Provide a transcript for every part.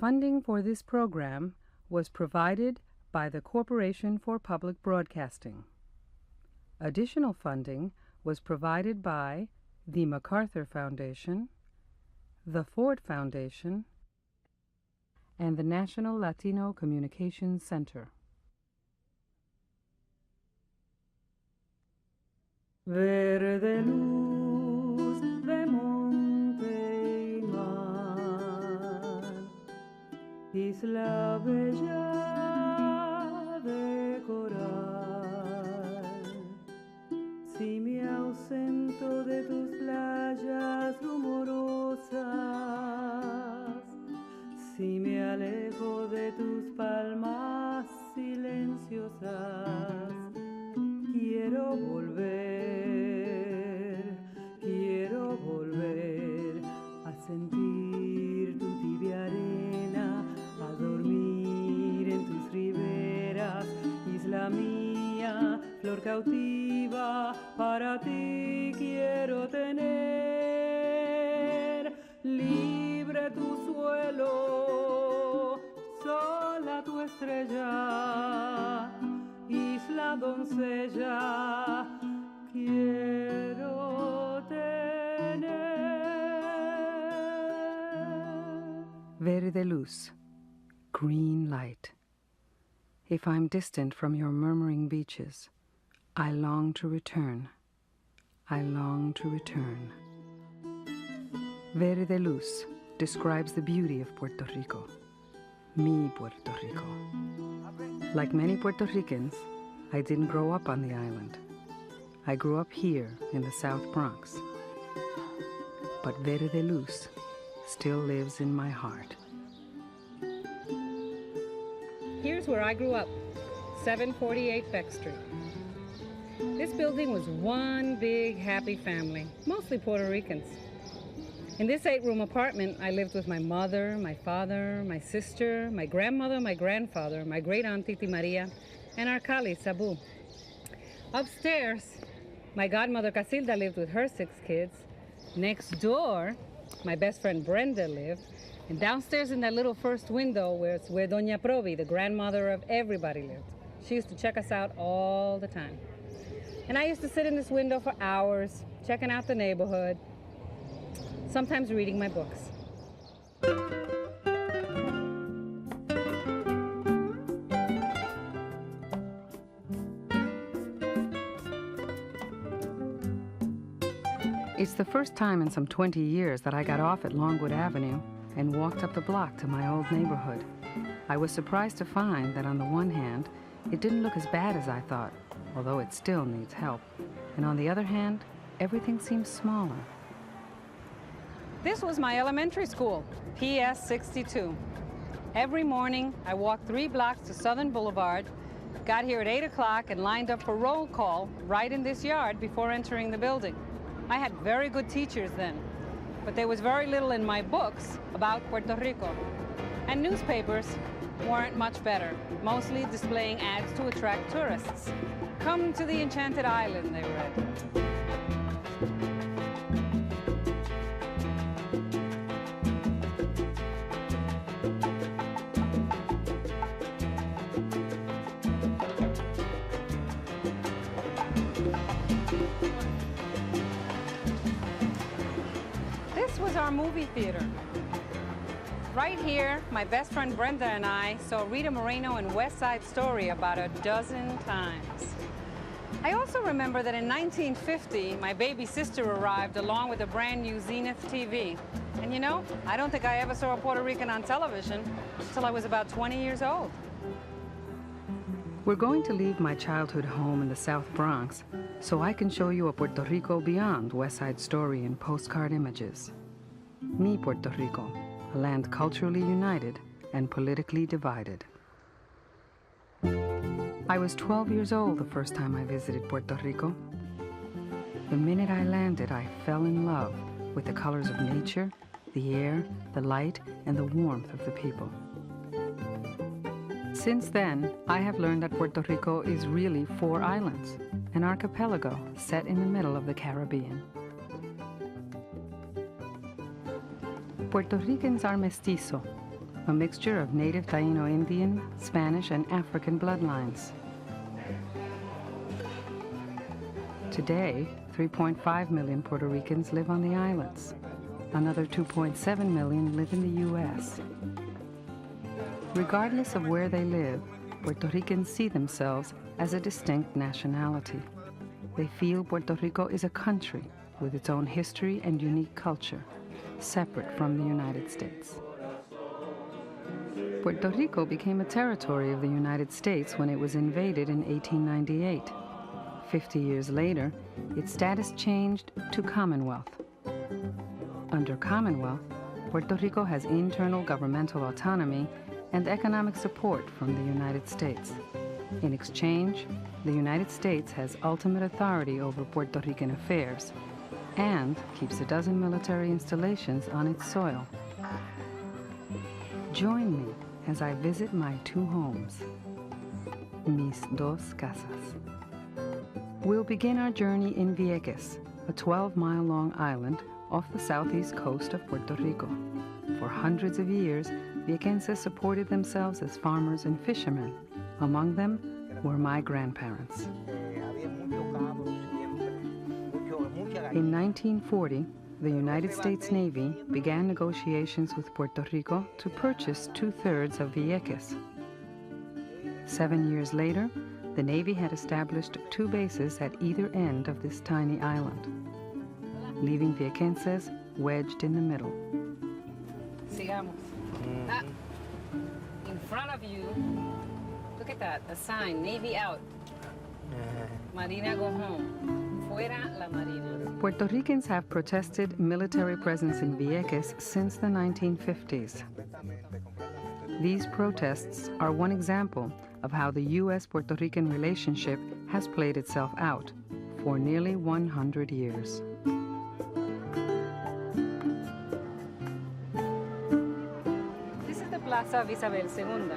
Funding for this program was provided by the Corporation for Public Broadcasting. Additional funding was provided by the MacArthur Foundation, the Ford Foundation, and the National Latino Communications Center. Verde luz de monte y mar, isla bella de coral. Si me ausento de tus playas rumorosas, si me alejo de tus palmas silenciosas, quiero volver a sentir tu tibia arena, a dormir en tus riberas, isla mía, flor cautiva, para ti quiero tener libre tu suelo, sola tu estrella, isla doncella, quiero tener. Verde luz, green light. If I'm distant from your murmuring beaches, I long to return. I long to return. Verde luz describes the beauty of Puerto Rico. Mi Puerto Rico. Like many Puerto Ricans, I didn't grow up on the island. I grew up here in the South Bronx. But Verde luz still lives in my heart. Here's where I grew up, 748 Beck Street. This building was one big happy family, mostly Puerto Ricans. In this 8-room apartment, I lived with my mother, my father, my sister, my grandmother, my grandfather, my great-aunt Titi Maria, and our Cali, Sabu. Upstairs, my godmother Casilda lived with her 6 kids. Next door, my best friend Brenda lived. And downstairs in that little first window where Doña Provi, the grandmother of everybody, lived. She used to check us out all the time. And I used to sit in this window for hours, checking out the neighborhood, sometimes reading my books. It's the first time in some 20 years that I got off at Longwood Avenue and walked up the block to my old neighborhood. I was surprised to find that on the one hand, it didn't look as bad as I thought, although it still needs help. And on the other hand, everything seems smaller. This was my elementary school, PS 62. Every morning, I walked 3 blocks to Southern Boulevard, got here at 8 o'clock and lined up for roll call right in this yard before entering the building. I had very good teachers then, but there was very little in my books about Puerto Rico. And newspapers weren't much better, mostly displaying ads to attract tourists. Come to the Enchanted Island, they read. This was our movie theater. Right here, my best friend Brenda and I saw Rita Moreno and West Side Story about a dozen times. I also remember that in 1950, my baby sister arrived along with a brand new Zenith TV. And you know, I don't think I ever saw a Puerto Rican on television until I was about 20 years old. We're going to leave my childhood home in the South Bronx so I can show you a Puerto Rico beyond West Side Story and postcard images. Mi Puerto Rico, a land culturally united and politically divided. I was 12 years old the first time I visited Puerto Rico. The minute I landed, I fell in love with the colors of nature, the air, the light, and the warmth of the people. Since then, I have learned that Puerto Rico is really 4 islands, an archipelago set in the middle of the Caribbean. Puerto Ricans are mestizo, a mixture of native Taino Indian, Spanish, and African bloodlines. Today, 3.5 million Puerto Ricans live on the islands. Another 2.7 million live in the U.S. Regardless of where they live, Puerto Ricans see themselves as a distinct nationality. They feel Puerto Rico is a country with its own history and unique culture, separate from the United States. Puerto Rico became a territory of the United States when it was invaded in 1898. 50 years later, its status changed to Commonwealth. Under Commonwealth, Puerto Rico has internal governmental autonomy and economic support from the United States. In exchange, the United States has ultimate authority over Puerto Rican affairs and keeps a dozen military installations on its soil. Join me as I visit my two homes, mis dos casas. We'll begin our journey in Vieques, a 12-mile-long island off the southeast coast of Puerto Rico. For hundreds of years, Viequenses supported themselves as farmers and fishermen. Among them were my grandparents. In 1940, the United States Navy began negotiations with Puerto Rico to purchase 2/3 of Vieques. 7 years later, the Navy had established 2 bases at either end of this tiny island, leaving Viequenses wedged in the middle. Sigamos. Ah, in front of you, look at that, a sign, Navy out. Marina go home. Fuera la Marina. Puerto Ricans have protested military presence in Vieques since the 1950s. These protests are one example of how the U.S.-Puerto Rican relationship has played itself out for nearly 100 years. Plaza Isabel II.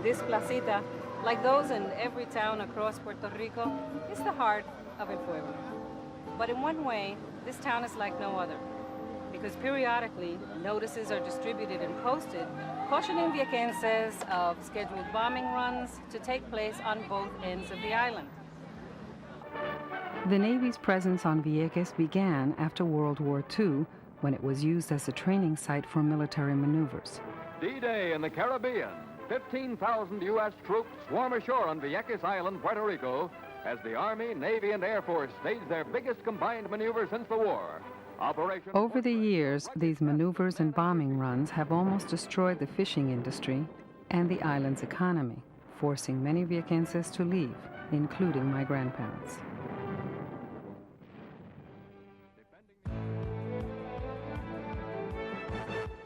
This placita, like those in every town across Puerto Rico, is the heart of El Pueblo. But in one way, this town is like no other, because periodically notices are distributed and posted cautioning Viequenses of scheduled bombing runs to take place on both ends of the island. The Navy's presence on Vieques began after World War II, when it was used as a training site for military maneuvers. D-Day in the Caribbean. 15,000 U.S. troops swarm ashore on Vieques Island, Puerto Rico, as the Army, Navy, and Air Force stage their biggest combined maneuver since the war. Operation... Over the years, these maneuvers and bombing runs have almost destroyed the fishing industry and the island's economy, forcing many Viequenses to leave, including my grandparents.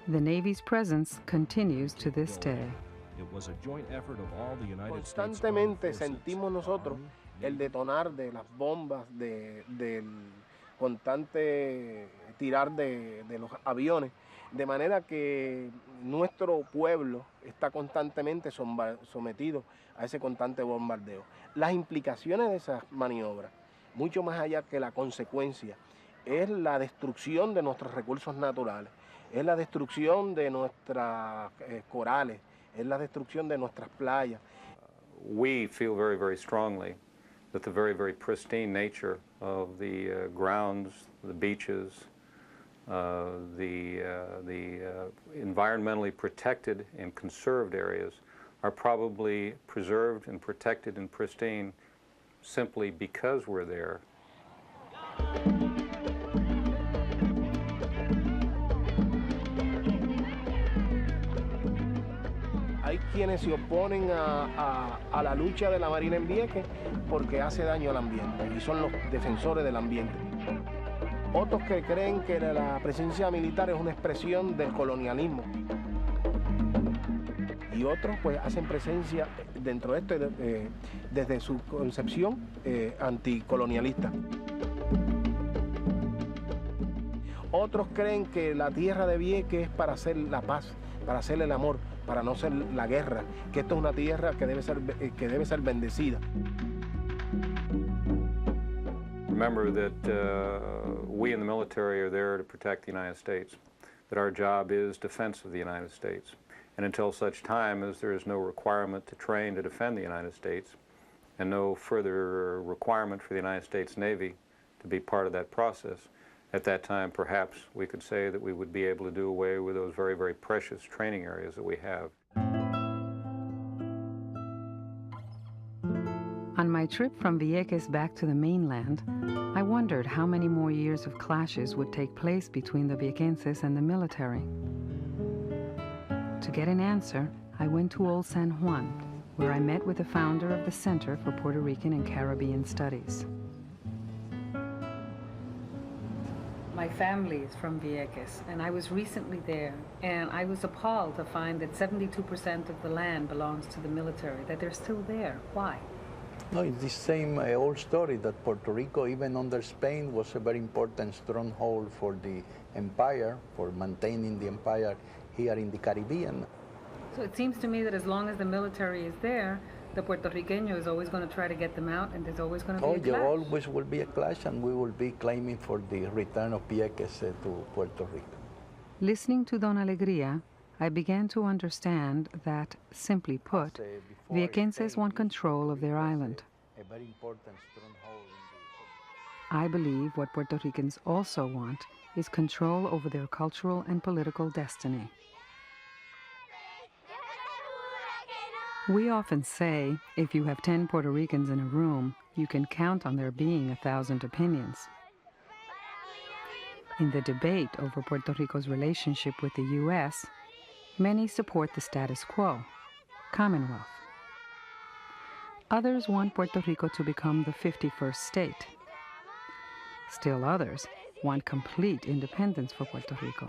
The Navy's presence continues to this day. Constantemente sentimos nosotros el detonar de las bombas, del constante tirar de los aviones, de manera que nuestro pueblo está constantemente sometido a ese constante bombardeo. Las implicaciones de esas maniobras, mucho más allá que la consecuencia, es la destrucción de nuestros recursos naturales. Es la destrucción de nuestras corales, es la destrucción de nuestras playas. We feel very, very strongly that the very, very pristine nature of the grounds, the beaches, the environmentally protected and conserved areas are probably preserved and protected and pristine simply because we're there. Hay quienes se oponen a la lucha de la Marina en Vieques porque hace daño al ambiente y son los defensores del ambiente. Otros que creen que la presencia militar es una expresión del colonialismo. Y otros pues hacen presencia dentro de esto desde su concepción anticolonialista. Otros creen que la tierra de Vieques es para hacer la paz, para hacer el amor, para no ser la guerra, que esto es una tierra que debe ser bendecida. Remember that we in the military are there to protect the United States. that our job is defense of the United States. And until such time as there is no requirement to train to defend the United States, and no further requirement for the United States Navy to be part of that process, at that time perhaps we could say that we would be able to do away with those very, very precious training areas that we have. On my trip from Vieques back to the mainland, I wondered how many more years of clashes would take place between the Viequenses and the military. To get an answer, I went to Old San Juan, where I met with the founder of the Center for Puerto Rican and Caribbean Studies. My family is from Vieques, and I was recently there, and I was appalled to find that 72% of the land belongs to the military, that they're still there. Why? No, it's the same old story that Puerto Rico, even under Spain, was a very important stronghold for the empire, for maintaining the empire here in the Caribbean. So it seems to me that as long as the military is there, the Puerto Riqueño is always going to try to get them out, and there's always going to be a clash. There always will be a clash, and we will be claiming for the return of Vieques to Puerto Rico. Listening to Don Alegría, I began to understand that, simply put, Viequenses want control of their island. A very important stronghold. I believe what Puerto Ricans also want is control over their cultural and political destiny. We often say, if you have 10 Puerto Ricans in a room, you can count on there being 1,000 opinions. In the debate over Puerto Rico's relationship with the U.S., many support the status quo, Commonwealth. Others want Puerto Rico to become the 51st state. Still others want complete independence for Puerto Rico.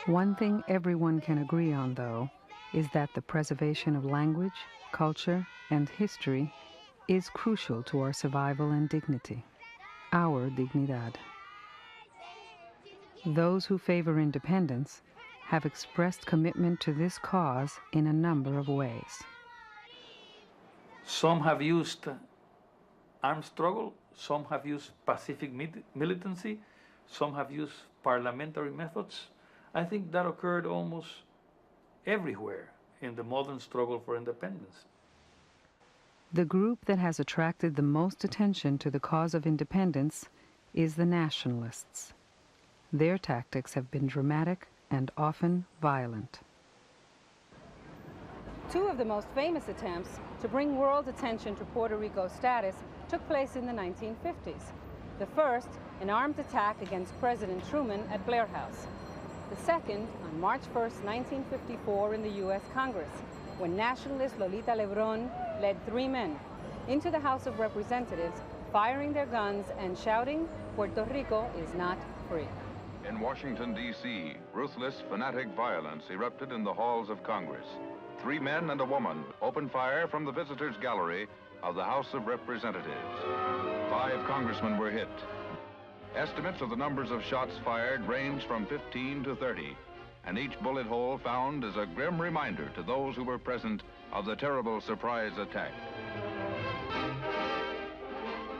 One thing everyone can agree on, though, is that the preservation of language, culture, and history is crucial to our survival and dignity, our dignidad. Those who favor independence have expressed commitment to this cause in a number of ways. Some have used armed struggle, some have used pacific militancy, some have used parliamentary methods. I think that occurred almost everywhere in the modern struggle for independence. The group that has attracted the most attention to the cause of independence is the nationalists. Their tactics have been dramatic and often violent. Two of the most famous attempts to bring world attention to Puerto Rico's status took place in the 1950s. The first, an armed attack against President Truman at Blair House. The second, on March 1st, 1954, in the U.S. Congress, when nationalist Lolita Lebron led 3 men into the House of Representatives, firing their guns and shouting, "Puerto Rico is not free." In Washington, D.C., ruthless, fanatic violence erupted in the halls of Congress. 3 men and a woman opened fire from the visitors' gallery of the House of Representatives. 5 congressmen were hit. Estimates of the numbers of shots fired range from 15 to 30, and each bullet hole found is a grim reminder to those who were present of the terrible surprise attack.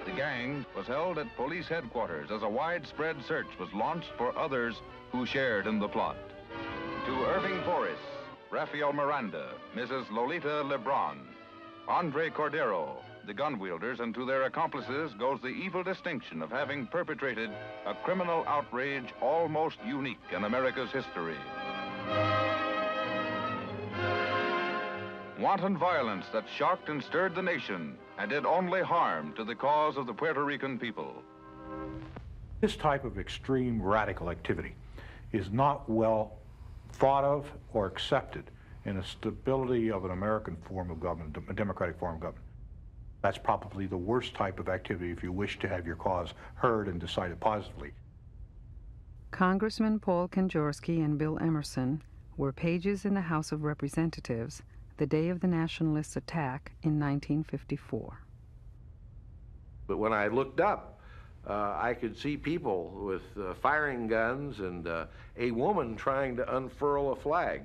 The gang was held at police headquarters as a widespread search was launched for others who shared in the plot. To Irving Forrest, Rafael Miranda, Mrs. Lolita Lebron, Andre Cordero, the gun wielders, and to their accomplices goes the evil distinction of having perpetrated a criminal outrage almost unique in America's history. Wanton violence that shocked and stirred the nation and did only harm to the cause of the Puerto Rican people. This type of extreme radical activity is not well thought of or accepted in the stability of an American form of government, a democratic form of government. That's probably the worst type of activity if you wish to have your cause heard and decided positively. Congressman Paul Kanjorski and Bill Emerson were pages in the House of Representatives the day of the nationalist attack in 1954. But when I looked up, I could see people with firing guns and a woman trying to unfurl a flag.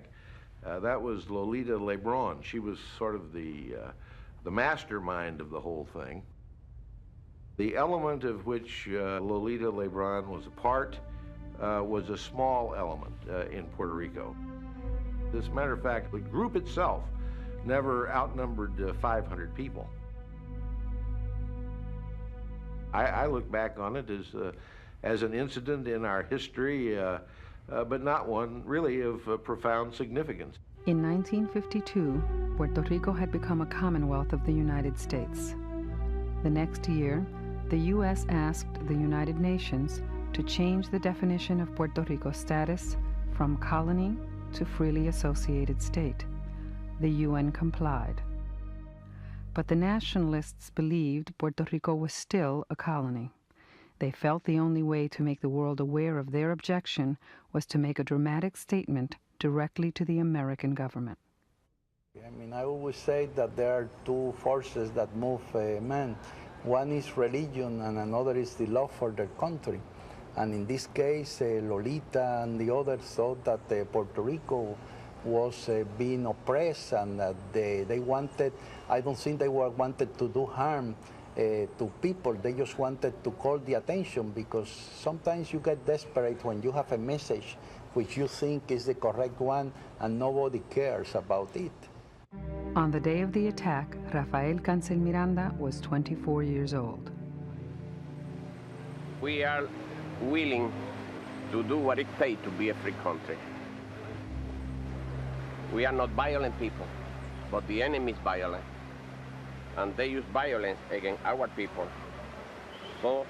That was Lolita Lebron. She was sort of the mastermind of the whole thing. The element of which Lolita Lebron was a part was a small element in Puerto Rico. As a matter of fact, the group itself never outnumbered 500 people. I look back on it as an incident in our history, but not one really of profound significance. In 1952, Puerto Rico had become a Commonwealth of the United States. The next year, the U.S. asked the United Nations to change the definition of Puerto Rico's status from colony to freely associated state. The UN complied. But the nationalists believed Puerto Rico was still a colony. They felt the only way to make the world aware of their objection was to make a dramatic statement directly to the American government. I mean, I always say that there are two forces that move men. One is religion and another is the love for their country. And in this case, Lolita and the others thought that Puerto Rico was being oppressed and that they wanted, I don't think they wanted to do harm to people. They just wanted to call the attention, because sometimes you get desperate when you have a message which you think is the correct one and nobody cares about it. On the day of the attack, Rafael Cancel Miranda was 24 years old. We are willing to do what it takes to be a free country. We are not violent people, but the enemy is violent. And they use violence against our people. So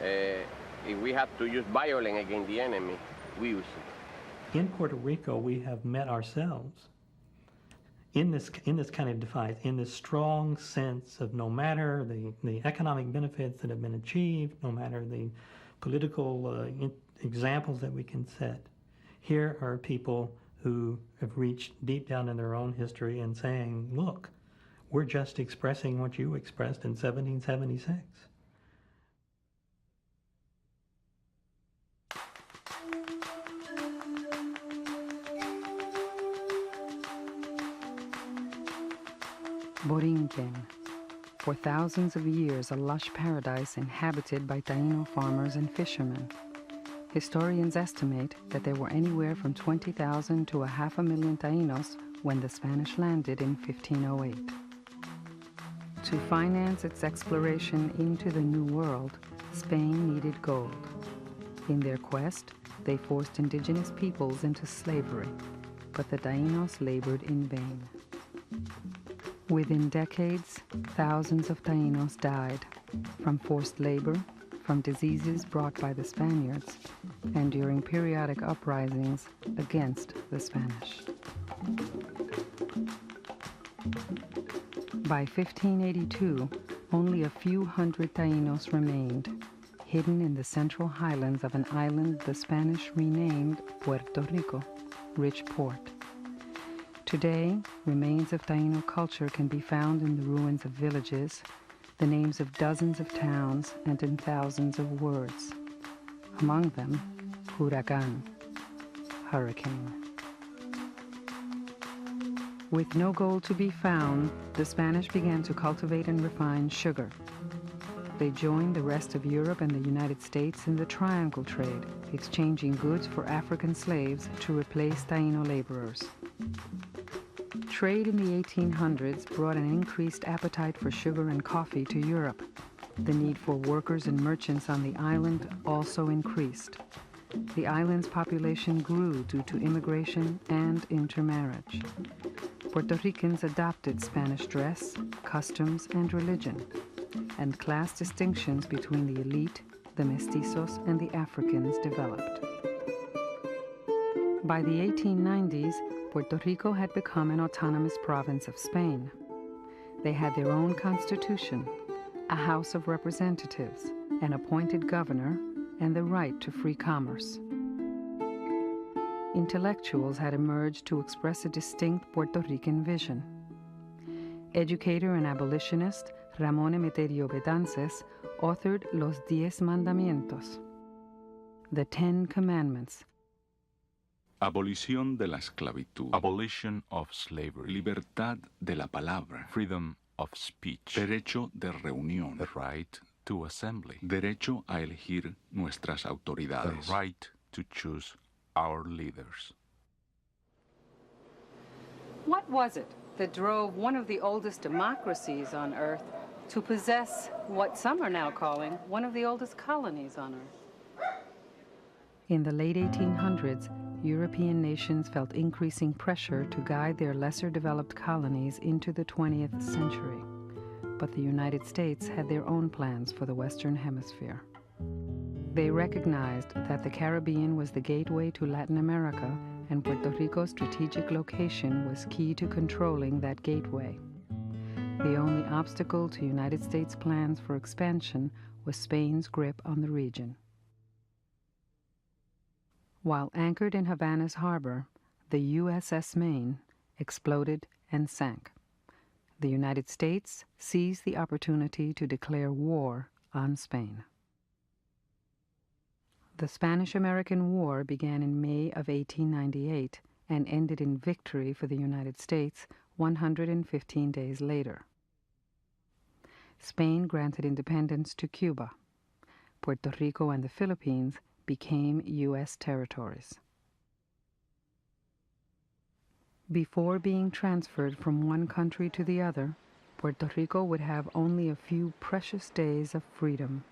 if we have to use violence against the enemy, we use it. In Puerto Rico, we have met ourselves in this kind of defiance, in this strong sense of no matter the economic benefits that have been achieved, no matter the political examples that we can set, here are people who have reached deep down in their own history and saying, look, we're just expressing what you expressed in 1776. Borinquen, for thousands of years a lush paradise inhabited by Taino farmers and fishermen. Historians estimate that there were anywhere from 20,000 to 500,000 Tainos when the Spanish landed in 1508. To finance its exploration into the New World, Spain needed gold. In their quest, they forced indigenous peoples into slavery, but the Tainos labored in vain. Within decades, thousands of Tainos died from forced labor, from diseases brought by the Spaniards, and during periodic uprisings against the Spanish. By 1582, only a few hundred Tainos remained, hidden in the central highlands of an island the Spanish renamed Puerto Rico, rich port. Today, remains of Taino culture can be found in the ruins of villages, the names of dozens of towns, and in thousands of words. Among them, huracán, hurricane. With no gold to be found, the Spanish began to cultivate and refine sugar. They joined the rest of Europe and the United States in the triangle trade, exchanging goods for African slaves to replace Taino laborers. Trade in the 1800s brought an increased appetite for sugar and coffee to Europe. The need for workers and merchants on the island also increased. The island's population grew due to immigration and intermarriage. Puerto Ricans adopted Spanish dress, customs, and religion, and class distinctions between the elite, the mestizos, and the Africans developed. By the 1890s, Puerto Rico had become an autonomous province of Spain. They had their own constitution, a House of Representatives, an appointed governor, and the right to free commerce. Intellectuals had emerged to express a distinct Puerto Rican vision. Educator and abolitionist Ramón Emeterio Betances authored Los 10 Mandamientos, the 10 Commandments. Abolición de la esclavitud. Abolition of slavery. Libertad de la palabra. Freedom of speech. Derecho de reunión. The right to assembly. Derecho a elegir nuestras autoridades. The right to choose our leaders. What was it that drove one of the oldest democracies on Earth to possess what some are now calling one of the oldest colonies on Earth? In the late 1800s, European nations felt increasing pressure to guide their lesser developed colonies into the 20th century. But the United States had their own plans for the Western Hemisphere. They recognized that the Caribbean was the gateway to Latin America, and Puerto Rico's strategic location was key to controlling that gateway. The only obstacle to United States plans for expansion was Spain's grip on the region. While anchored in Havana's harbor, the USS Maine exploded and sank. The United States seized the opportunity to declare war on Spain. The Spanish-American War began in May of 1898 and ended in victory for the United States 115 days later. Spain granted independence to Cuba. Puerto Rico and the Philippines became U.S. territories. Before being transferred from one country to the other, Puerto Rico would have only a few precious days of freedom.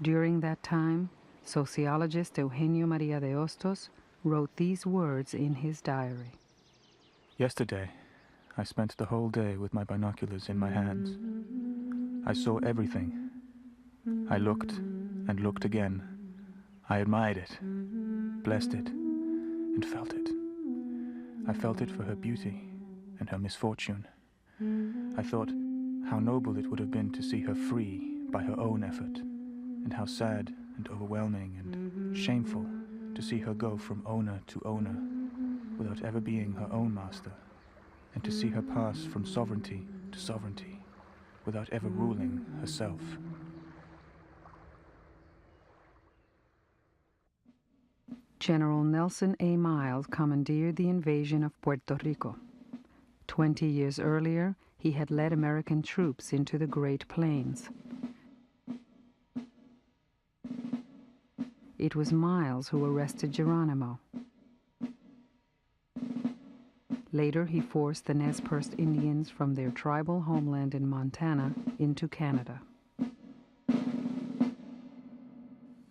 During that time, sociologist Eugenio María de Hostos wrote these words in his diary. Yesterday, I spent the whole day with my binoculars in my hands. I saw everything. I looked and looked again. I admired it, blessed it, and felt it. I felt it for her beauty and her misfortune. I thought how noble it would have been to see her free by her own effort, and how sad and overwhelming and shameful to see her go from owner to owner without ever being her own master, and to see her pass from sovereignty to sovereignty without ever ruling herself. General Nelson A. Miles commandeered the invasion of Puerto Rico. 20 years earlier, he had led American troops into the Great Plains. It was Miles who arrested Geronimo. Later, he forced the Nez Perce Indians from their tribal homeland in Montana into Canada.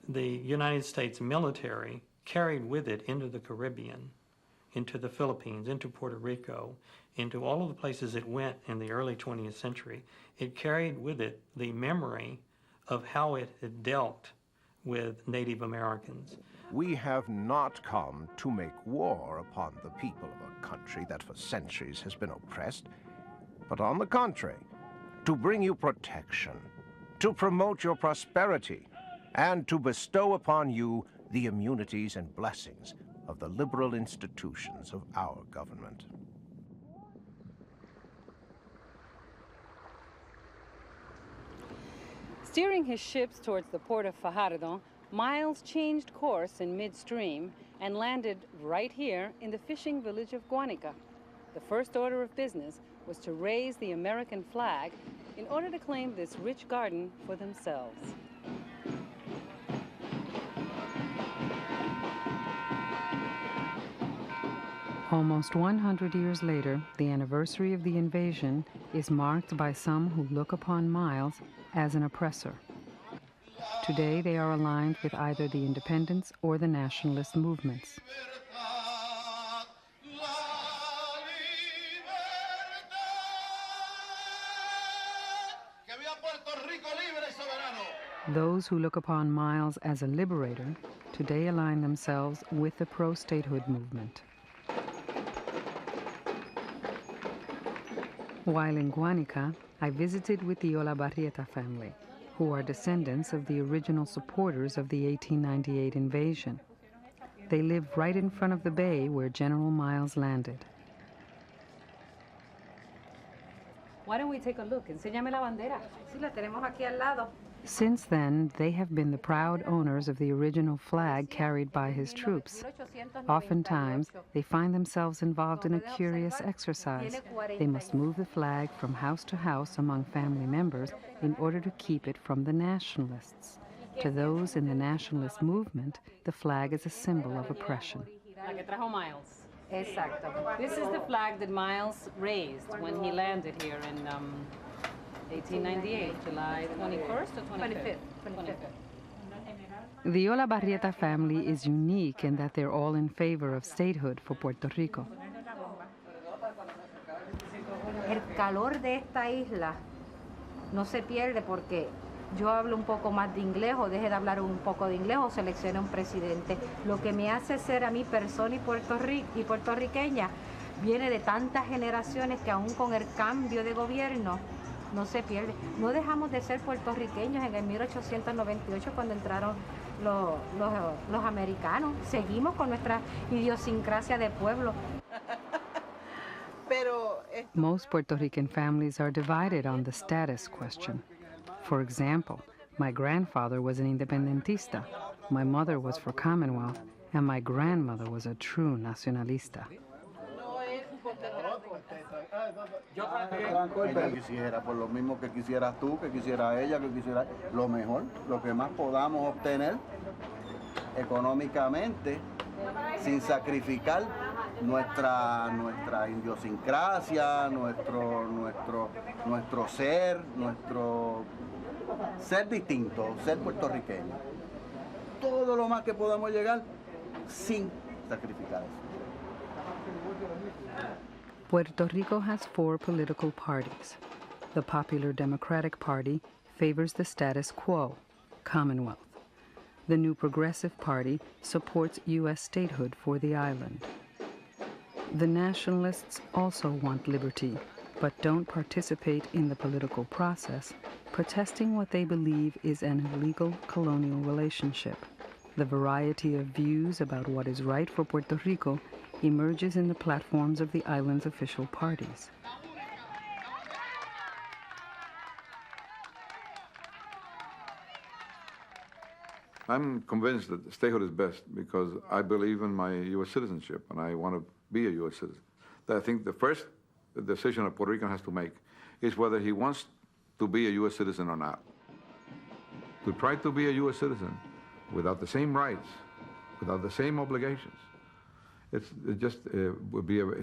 The United States military carried with it into the Caribbean, into the Philippines, into Puerto Rico, into all of the places it went in the early 20th century. It carried with it the memory of how it had dealt with Native Americans. We have not come to make war upon the people of a country that for centuries has been oppressed, but on the contrary, to bring you protection, to promote your prosperity, and to bestow upon you the immunities and blessings of the liberal institutions of our government. Steering his ships towards the port of Fajardo, Miles changed course in midstream and landed right here in the fishing village of Guanica. The first order of business was to raise the American flag in order to claim this rich garden for themselves. Almost 100 years later, the anniversary of the invasion is marked by some who look upon Miles as an oppressor. Today, they are aligned with either the independence or the nationalist movements. Those who look upon Miles as a liberator today align themselves with the pro-statehood movement. While in Guanica, I visited with the Olavarrieta family, who are descendants of the original supporters of the 1898 invasion. They live right in front of the bay where General Miles landed. Why don't we take a look? Enséñame la bandera. Sí, la tenemos aquí al lado. Since then, they have been the proud owners of the original flag carried by his troops. Oftentimes, they find themselves involved in a curious exercise. They must move the flag from house to house among family members in order to keep it from the nationalists. To those in the nationalist movement, the flag is a symbol of oppression. La que trajo Miles. Exacto. This is the flag that Miles raised when he landed here in 1898, July 21st or 25th? 25th. The Olavarrieta family is unique in that they're all in favor of statehood for Puerto Rico. El calor de esta isla no se pierde porque yo hablo un poco más de inglés o deje de hablar un poco de inglés o seleccione un presidente. Lo que me hace ser a mí persona y puertorriqueña viene de tantas generaciones que aún con el cambio de gobierno no se pierde. No dejamos de ser puertorriqueños en el 1898 cuando entraron los americanos. Seguimos con nuestra idiosincrasia de pueblo. Most Puerto Rican families are divided on the status question. For example, my grandfather was an independentista, my mother was for Commonwealth, and my grandmother was a true nacionalista. Ella quisiera, por lo mismo que quisieras tú, que quisiera ella, que quisiera lo mejor, lo que más podamos obtener económicamente, sin sacrificar nuestra idiosincrasia, nuestro ser distinto, ser puertorriqueño. Todo lo más que podamos llegar sin sacrificar eso. Puerto Rico has 4 political parties. The Popular Democratic Party favors the status quo, Commonwealth. The New Progressive Party supports U.S. statehood for the island. The Nationalists also want liberty, but don't participate in the political process, protesting what they believe is an illegal colonial relationship. The variety of views about what is right for Puerto Rico emerges in the platforms of the island's official parties. I'm convinced that statehood is best because I believe in my U.S. citizenship and I want to be a U.S. citizen. I think the first decision a Puerto Rican has to make is whether he wants to be a U.S. citizen or not. To try to be a U.S. citizen without the same rights, without the same obligations, it's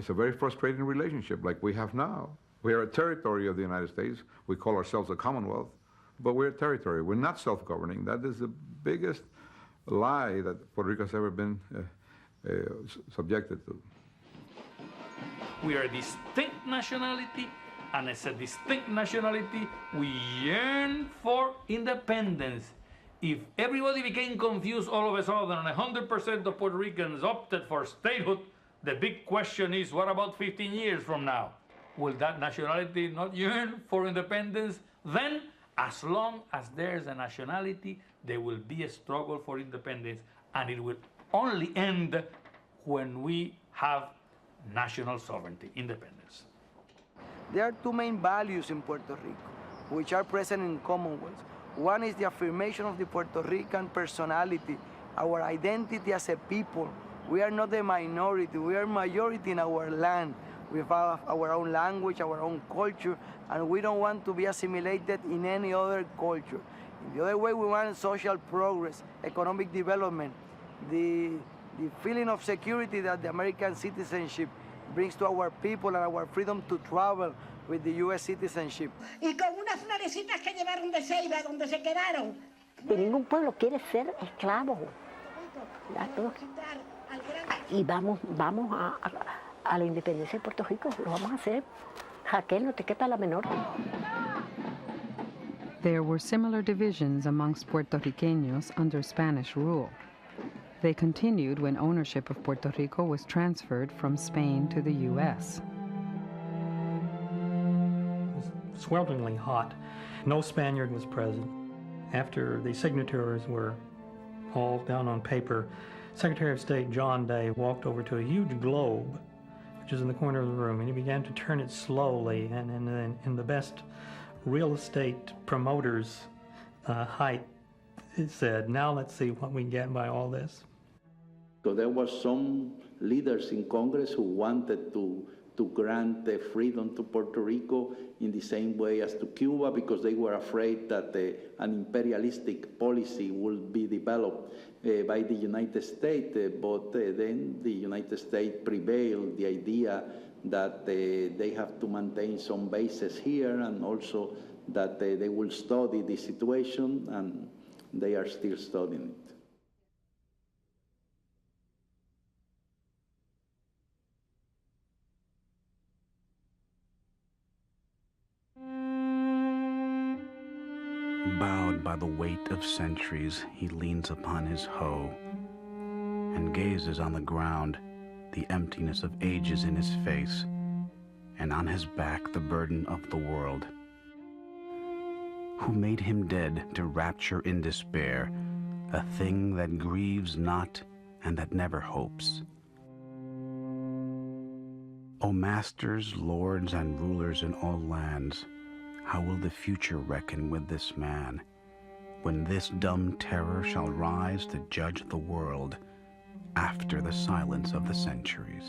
a very frustrating relationship like we have now. We are a territory of the United States. We call ourselves a Commonwealth, but we're a territory. We're not self-governing. That is the biggest lie that Puerto Rico has ever been subjected to. We are a distinct nationality, and as a distinct nationality, we yearn for independence. If everybody became confused all of a sudden and 100% of Puerto Ricans opted for statehood, the big question is, what about 15 years from now? Will that nationality not yearn for independence? Then, as long as there's a nationality, there will be a struggle for independence, and it will only end when we have national sovereignty, independence. There are 2 main values in Puerto Rico, which are present in Commonwealth. One is the affirmation of the Puerto Rican personality, our identity as a people. We are not a minority, we are majority in our land. We have our own language, our own culture, and we don't want to be assimilated in any other culture. In the other way, we want social progress, economic development, the feeling of security that the American citizenship brings to our people and our freedom to travel with the U.S. citizenship. Y con unas florecitas que llevaron de Ceiba, donde se quedaron. Que ningún pueblo quiere ser esclavo. Y vamos a la independencia de Puerto Rico, lo vamos a hacer. Raquel, no te quepa la menor. There were similar divisions amongst Puertorriqueños under Spanish rule. They continued when ownership of Puerto Rico was transferred from Spain to the U.S. It was swelteringly hot. No Spaniard was present. After the signatures were all down on paper, Secretary of State John Day walked over to a huge globe, which is in the corner of the room, and he began to turn it slowly, and in the best real estate promoters' height, it said, now let's see what we get by all this. So there was some leaders in Congress who wanted to grant freedom to Puerto Rico in the same way as to Cuba, because they were afraid that an imperialistic policy would be developed by the United States. But then the United States prevailed the idea that they have to maintain some bases here, and also that they will study the situation, and they are still studying it. Bowed by the weight of centuries, he leans upon his hoe and gazes on the ground, the emptiness of ages in his face, and on his back the burden of the world. Who made him dead to rapture in despair, a thing that grieves not and that never hopes. O masters, lords, and rulers in all lands, how will the future reckon with this man, when this dumb terror shall rise to judge the world after the silence of the centuries?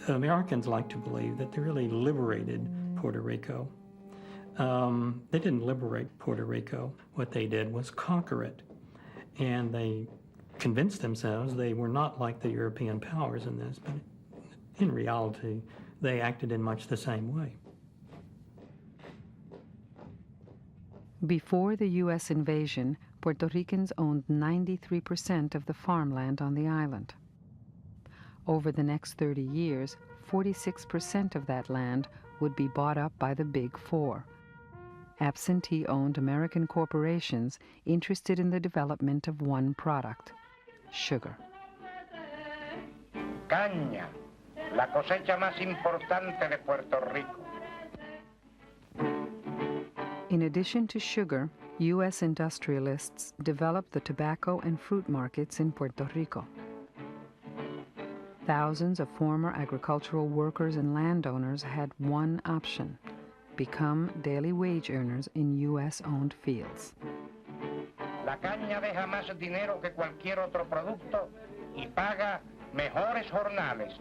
Americans like to believe that they really liberated Puerto Rico. They didn't liberate Puerto Rico. What they did was conquer it. And they convinced themselves they were not like the European powers in this, but in reality, they acted in much the same way. Before the U.S. invasion, Puerto Ricans owned 93% of the farmland on the island. Over the next 30 years, 46% of that land would be bought up by the Big Four, absentee-owned American corporations interested in the development of one product, sugar. Caña, la cosecha más importante de Puerto Rico. In addition to sugar, U.S. industrialists developed the tobacco and fruit markets in Puerto Rico. Thousands of former agricultural workers and landowners had one option: become daily wage earners in U.S.-owned fields. La caña deja más dinero que cualquier otro producto y paga mejores jornales.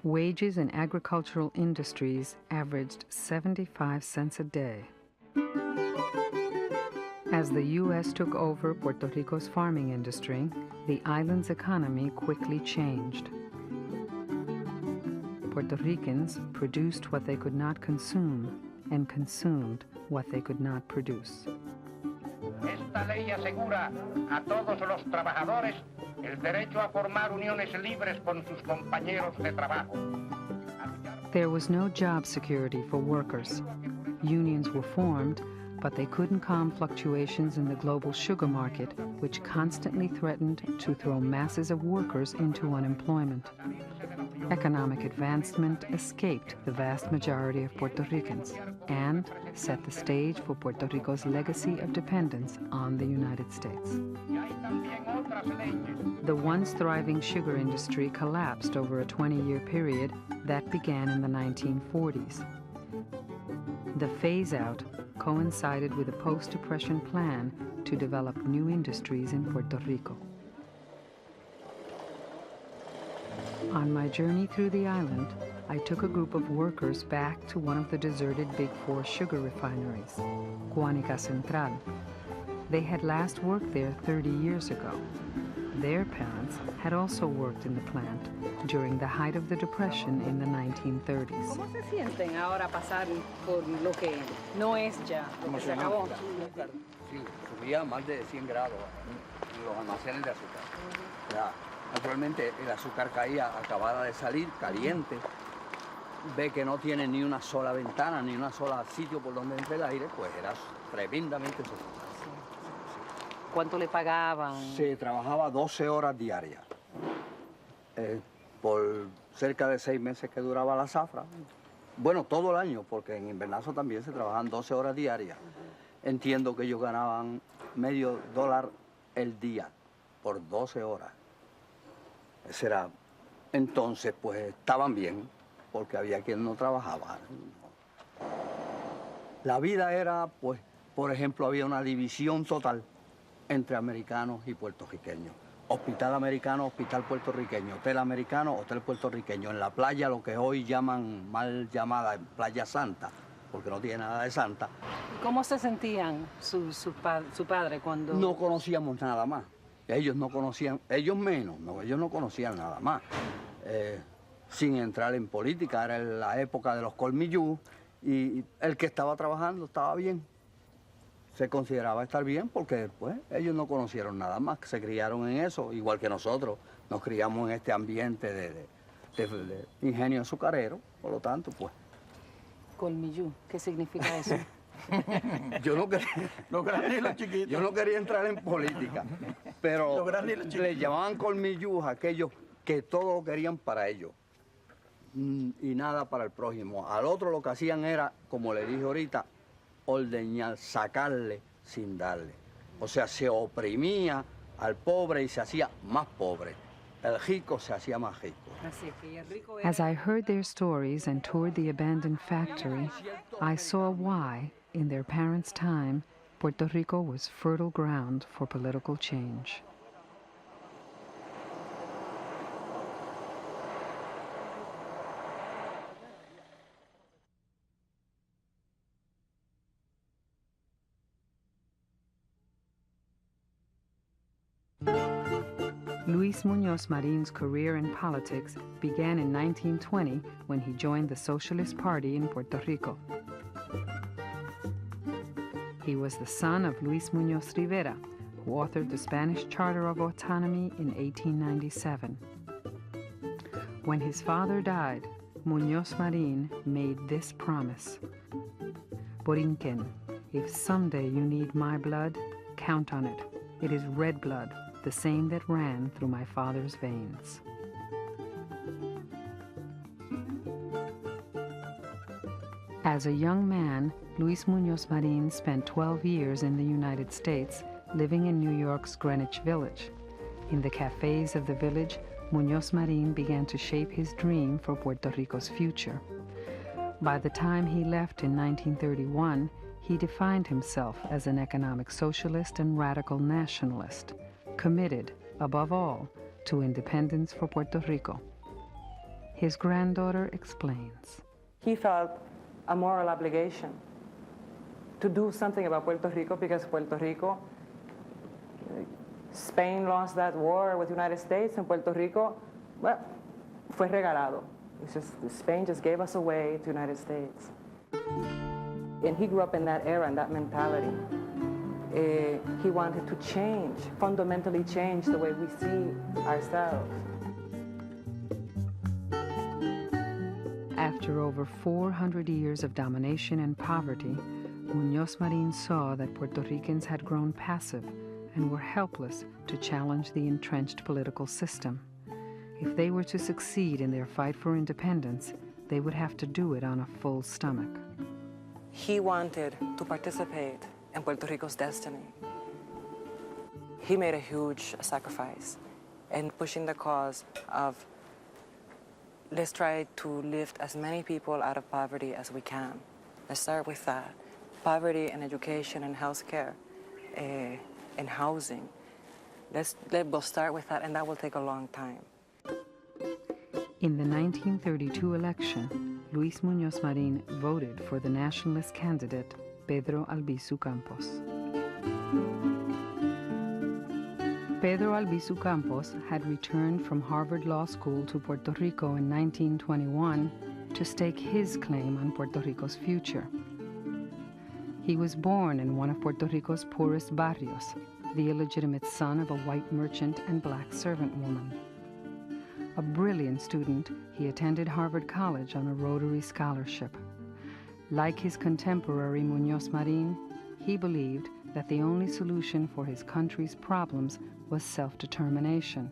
Wages in agricultural industries averaged 75 cents a day. As the U.S. took over Puerto Rico's farming industry, the island's economy quickly changed. Puerto Ricans produced what they could not consume and consumed what they could not produce. Esta ley asegura a todos los trabajadores el derecho a formar uniones libres con sus compañeros de trabajo. There was no job security for workers. Unions were formed, but they couldn't calm fluctuations in the global sugar market, which constantly threatened to throw masses of workers into unemployment. Economic advancement escaped the vast majority of Puerto Ricans and set the stage for Puerto Rico's legacy of dependence on the United States. The once thriving sugar industry collapsed over a 20-year period that began in the 1940s. The phase-out coincided with a post-depression plan to develop new industries in Puerto Rico. On my journey through the island, I took a group of workers back to one of the deserted Big Four sugar refineries, Guánica Central. They had last worked there 30 years ago. Their parents had also worked in the plant during the height of the Depression in the 1930s. ¿Cómo se sienten ahora pasar por lo que no es ya, lo que se acabó? Sí, subía más de 100 grados en los almacenes de azúcar. Ya, naturalmente el azúcar caía acabada de salir, caliente. Ve que no tiene ni una sola ventana, ni una sola sitio por donde entre el aire, pues era tremendamente sofocante. ¿Cuánto le pagaban? Se trabajaba 12 horas diarias. Por cerca de 6 meses que duraba la zafra. Bueno, todo el año, porque en invernazo también se trabajaban 12 horas diarias. Entiendo que ellos ganaban $0.50 el día por 12 horas. Ese era. Entonces, pues estaban bien, porque había quien no trabajaba. La vida era, pues, por ejemplo, había una división total entre americanos y puertorriqueños. Hospital americano, hospital puertorriqueño, hotel americano, hotel puertorriqueño. En la playa, lo que hoy llaman, mal llamada Playa Santa, porque no tiene nada de santa. ¿Cómo se sentían su padre cuando...? No conocíamos nada más. Ellos no conocían, ellos menos, no, ellos no conocían nada más. Sin entrar en política, era la época de los colmillú, y el que estaba trabajando estaba bien. Se consideraba estar bien porque pues, ellos no conocieron nada más, se criaron en eso, igual que nosotros. Nos criamos en este ambiente de ingenio azucarero, por lo tanto, pues... Colmillú, ¿qué significa eso? Yo no quería entrar en política, pero le llamaban colmillú a aquellos que todo lo querían para ellos y nada para el prójimo. Al otro lo que hacían era, como le dije ahorita, ordeñar, sacarle sin darle. O sea, se oprimía al pobre y se hacía más pobre. El rico se hacía más rico. As I heard their stories and toured the abandoned factory, I saw why, in their parents' time, Puerto Rico was fertile ground for political change. Luis Muñoz Marin's career in politics began in 1920 when he joined the Socialist Party in Puerto Rico. He was the son of Luis Muñoz Rivera, who authored the Spanish Charter of Autonomy in 1897. When his father died, Muñoz Marin made this promise: Borinquen, if someday you need my blood, count on it. It is red blood, the same that ran through my father's veins. As a young man, Luis Muñoz Marin spent 12 years in the United States, living in New York's Greenwich Village. In the cafes of the village, Muñoz Marin began to shape his dream for Puerto Rico's future. By the time he left in 1931, he defined himself as an economic socialist and radical nationalist, committed, above all, to independence for Puerto Rico. His granddaughter explains. He felt a moral obligation to do something about Puerto Rico because Puerto Rico, Spain lost that war with the United States, and Puerto Rico, well, fue regalado. It's just, Spain just gave us away to the United States. And he grew up in that era and that mentality. He wanted to change, fundamentally change the way we see ourselves. After over 400 years of domination and poverty, Muñoz Marin saw that Puerto Ricans had grown passive and were helpless to challenge the entrenched political system. If they were to succeed in their fight for independence, they would have to do it on a full stomach. He wanted to participate in Puerto Rico's destiny. He made a huge sacrifice in pushing the cause of let's try to lift as many people out of poverty as we can. Let's start with that. Poverty and education and healthcare and housing. We'll start with that, and that will take a long time. In the 1932 election, Luis Muñoz Marin voted for the nationalist candidate Pedro Albizu Campos. Pedro Albizu Campos had returned from Harvard Law School to Puerto Rico in 1921 to stake his claim on Puerto Rico's future. He was born in one of Puerto Rico's poorest barrios, the illegitimate son of a white merchant and black servant woman. A brilliant student, he attended Harvard College on a Rotary scholarship. Like his contemporary Muñoz Marin, he believed that the only solution for his country's problems was self-determination.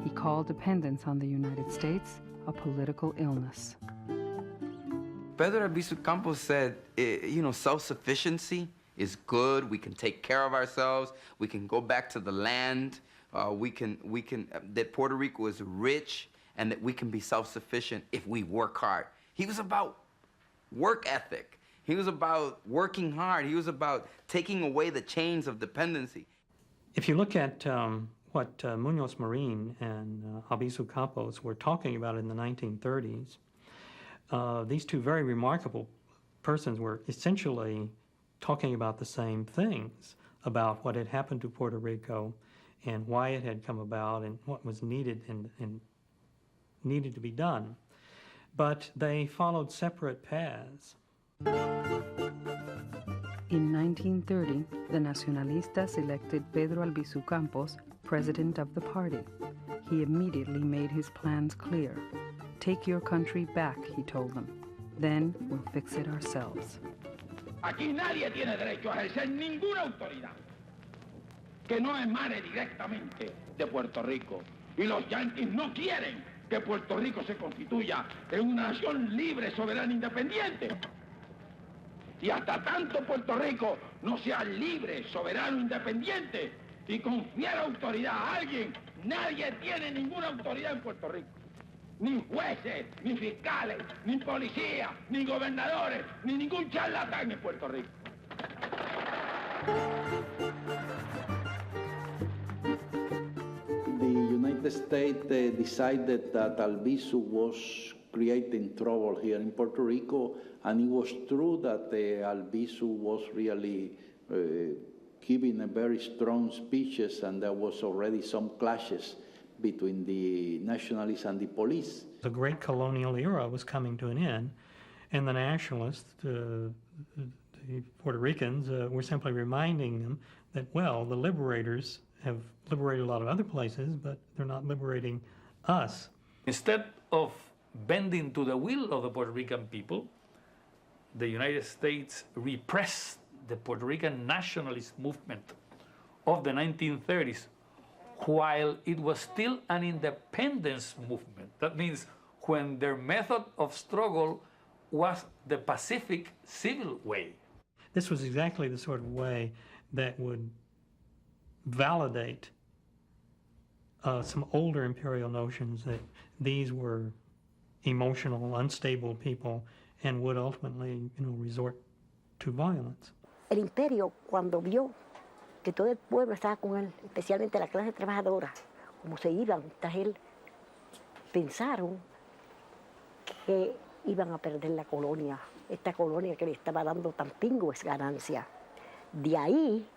He called dependence on the United States a political illness. Pedro Albizu Campos said, self-sufficiency is good. We can take care of ourselves. We can go back to the land. That Puerto Rico is rich and that we can be self-sufficient if we work hard. He was about work ethic. He was about working hard. He was about taking away the chains of dependency. If you look at what Muñoz Marín and Albizu Campos were talking about in the 1930s, these two very remarkable persons were essentially talking about the same things, about what had happened to Puerto Rico and why it had come about and what was needed and needed to be done. But they followed separate paths. In 1930, the Nacionalistas elected Pedro Albizu Campos president of the party. He immediately made his plans clear. Take your country back, he told them. Then we'll fix it ourselves. Aquí nadie tiene derecho a ejercer ninguna autoridad que no emane directamente de Puerto Rico. Y los yanquis no quieren que Puerto Rico se constituya en una nación libre, soberana, independiente. Y hasta tanto Puerto Rico no sea libre, soberano, independiente y confiera autoridad a alguien, nadie tiene ninguna autoridad en Puerto Rico. Ni jueces, ni fiscales, ni policías, ni gobernadores, ni ningún charlatán en Puerto Rico. The United States decided that Albizu was creating trouble here in Puerto Rico, and it was true that Albizu was really giving a very strong speeches, and there was already some clashes between the nationalists and the police. The great colonial era was coming to an end, and the nationalists, the Puerto Ricans, were simply reminding them that, well, the liberators have liberated a lot of other places, but they're not liberating us. Instead of bending to the will of the Puerto Rican people, the United States repressed the Puerto Rican nationalist movement of the 1930s while it was still an independence movement. That means when their method of struggle was the pacific civil way. This was exactly the sort of way that would validate some older imperial notions that these were emotional, unstable people and would ultimately, resort to violence. El imperio, cuando vio que todo el pueblo estaba con él, especialmente la clase trabajadora, como se iban tras él, pensaron que iban a perder la colonia, esta colonia que le estaba dando tan pingües ganancia. De ahí,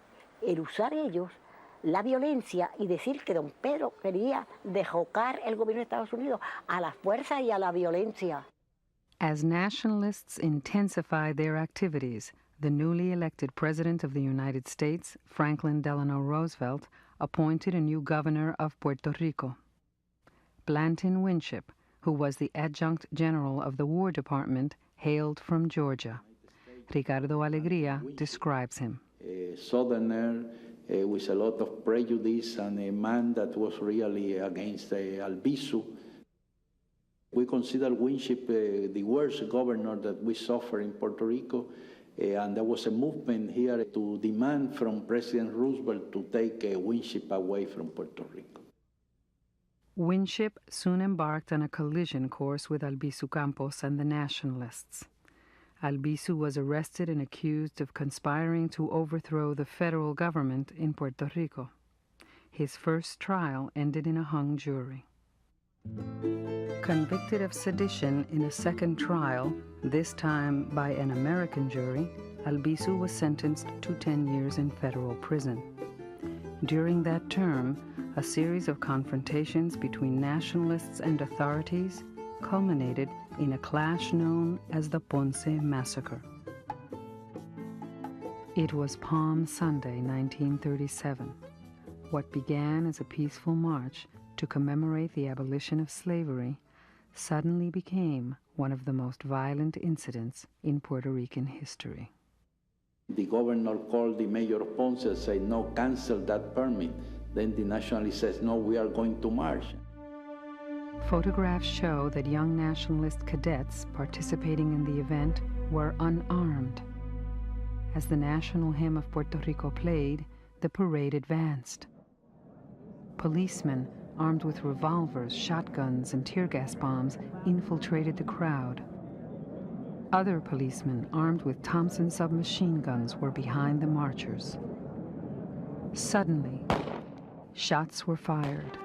el usar ellos la violencia y decir que don Pedro quería derrocar el gobierno de Estados Unidos a la fuerza y a la violencia. As nationalists intensified their activities, the newly elected President of the United States, Franklin Delano Roosevelt, appointed a new governor of Puerto Rico. Blanton Winship, who was the adjunct general of the War Department, hailed from Georgia. Ricardo Alegría describes him. A southerner with a lot of prejudice and a man that was really against Albizu. We consider Winship the worst governor that we suffer in Puerto Rico, and there was a movement here to demand from President Roosevelt to take Winship away from Puerto Rico. Winship soon embarked on a collision course with Albizu Campos and the nationalists. Albizu was arrested and accused of conspiring to overthrow the federal government in Puerto Rico. His first trial ended in a hung jury. Convicted of sedition in a second trial, this time by an American jury, Albizu was sentenced to 10 years in federal prison. During that term, a series of confrontations between nationalists and authorities culminated in a clash known as the Ponce Massacre. It was Palm Sunday, 1937. What began as a peaceful march to commemorate the abolition of slavery suddenly became one of the most violent incidents in Puerto Rican history. The governor called the mayor of Ponce and said, no, cancel that permit. Then the nationalist says, no, we are going to march. Photographs show that young nationalist cadets participating in the event were unarmed. As the national hymn of Puerto Rico played, the parade advanced. Policemen, armed with revolvers, shotguns, and tear gas bombs, infiltrated the crowd. Other policemen armed with Thompson submachine guns were behind the marchers. Suddenly, shots were fired.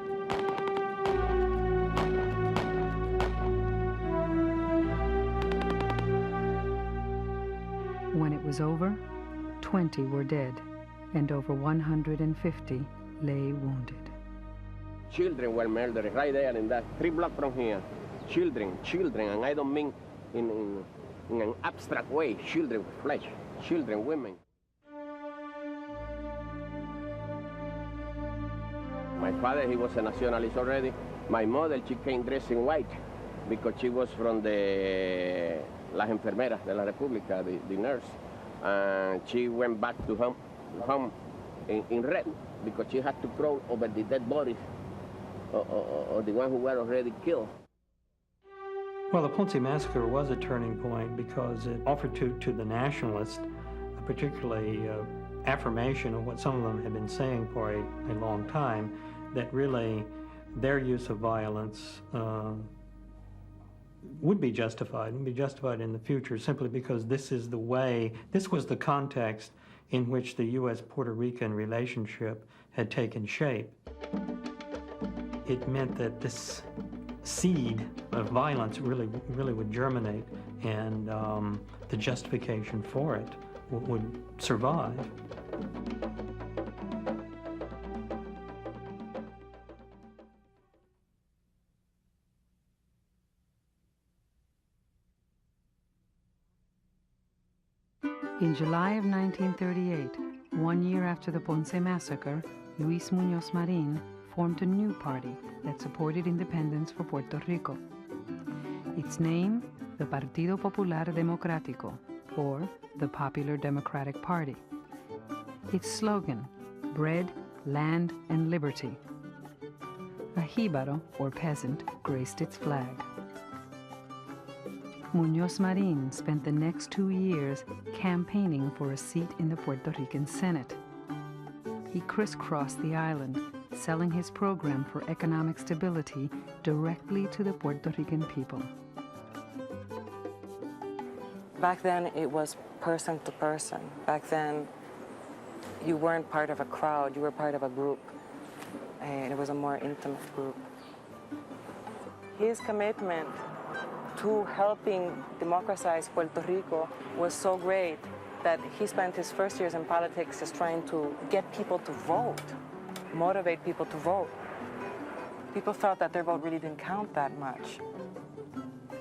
When it was over, 20 were dead, and over 150 lay wounded. Children were murdered right there in that 3 blocks from here. Children, and I don't mean in an abstract way. Children, flesh, children, women. My father, he was a nationalist already. My mother, she came dressed in white because she was from the las enfermeras de la República, the nurse. And she went back to home in red because she had to crawl over the dead bodies or the ones who were already killed. Well, the Ponce Massacre was a turning point because it offered to the nationalists a particularly affirmation of what some of them had been saying for a long time, that really their use of violence would be justified in the future simply because this is the way, this was the context in which the U.S.-Puerto Rican relationship had taken shape. It meant that this seed of violence really would germinate, and the justification for it would survive. In July of 1938, 1 year after the Ponce Massacre, Luis Muñoz Marín formed a new party that supported independence for Puerto Rico. Its name, the Partido Popular Democrático, or the Popular Democratic Party. Its slogan, bread, land, and liberty. A jíbaro, or peasant, graced its flag. Muñoz Marín spent the next 2 years campaigning for a seat in the Puerto Rican Senate. He crisscrossed the island, selling his program for economic stability directly to the Puerto Rican people. Back then, it was person to person. Back then, you weren't part of a crowd, you were part of a group. And it was a more intimate group. His commitment to helping democratize Puerto Rico was so great that he spent his first years in politics just trying to get people to vote, motivate people to vote. People felt that their vote really didn't count that much,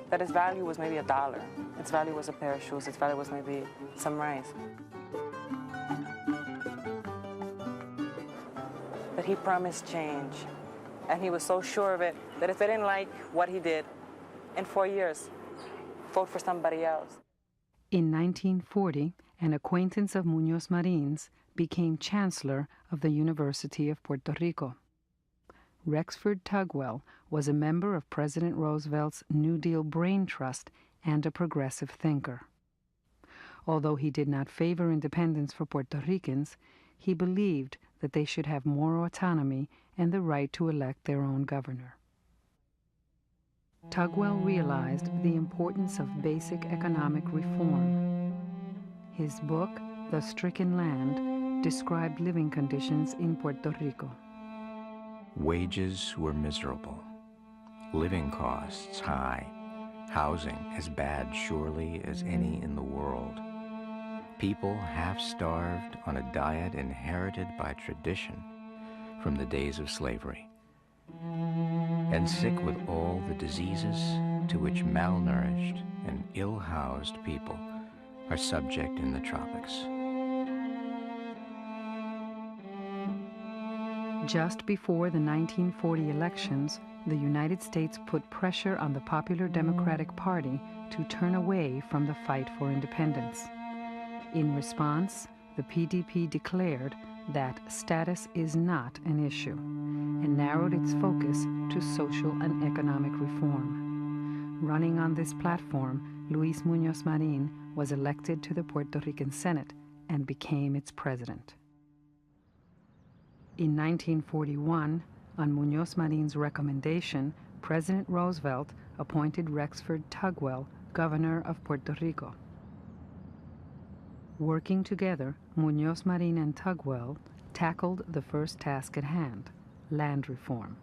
that its value was maybe $1. Its value was a pair of shoes, its value was maybe some rice. But he promised change, and he was so sure of it that if they didn't like what he did, in 4 years, vote for somebody else. In 1940, an acquaintance of Muñoz Marín's became Chancellor of the University of Puerto Rico. Rexford Tugwell was a member of President Roosevelt's New Deal Brain Trust and a progressive thinker. Although he did not favor independence for Puerto Ricans, he believed that they should have more autonomy and the right to elect their own governor. Tugwell realized the importance of basic economic reform. His book, The Stricken Land, described living conditions in Puerto Rico. Wages were miserable, living costs high, housing as bad surely as any in the world. People half-starved on a diet inherited by tradition from the days of slavery, and sick with all the diseases to which malnourished and ill-housed people are subject in the tropics. Just before the 1940 elections, the United States put pressure on the Popular Democratic Party to turn away from the fight for independence. In response, the PDP declared that status is not an issue and narrowed its focus to social and economic reform. Running on this platform, Luis Muñoz Marín was elected to the Puerto Rican Senate and became its president. In 1941, on Muñoz Marín's recommendation, President Roosevelt appointed Rexford Tugwell governor of Puerto Rico. Working together, Muñoz Marín and Tugwell tackled the first task at hand, land reform.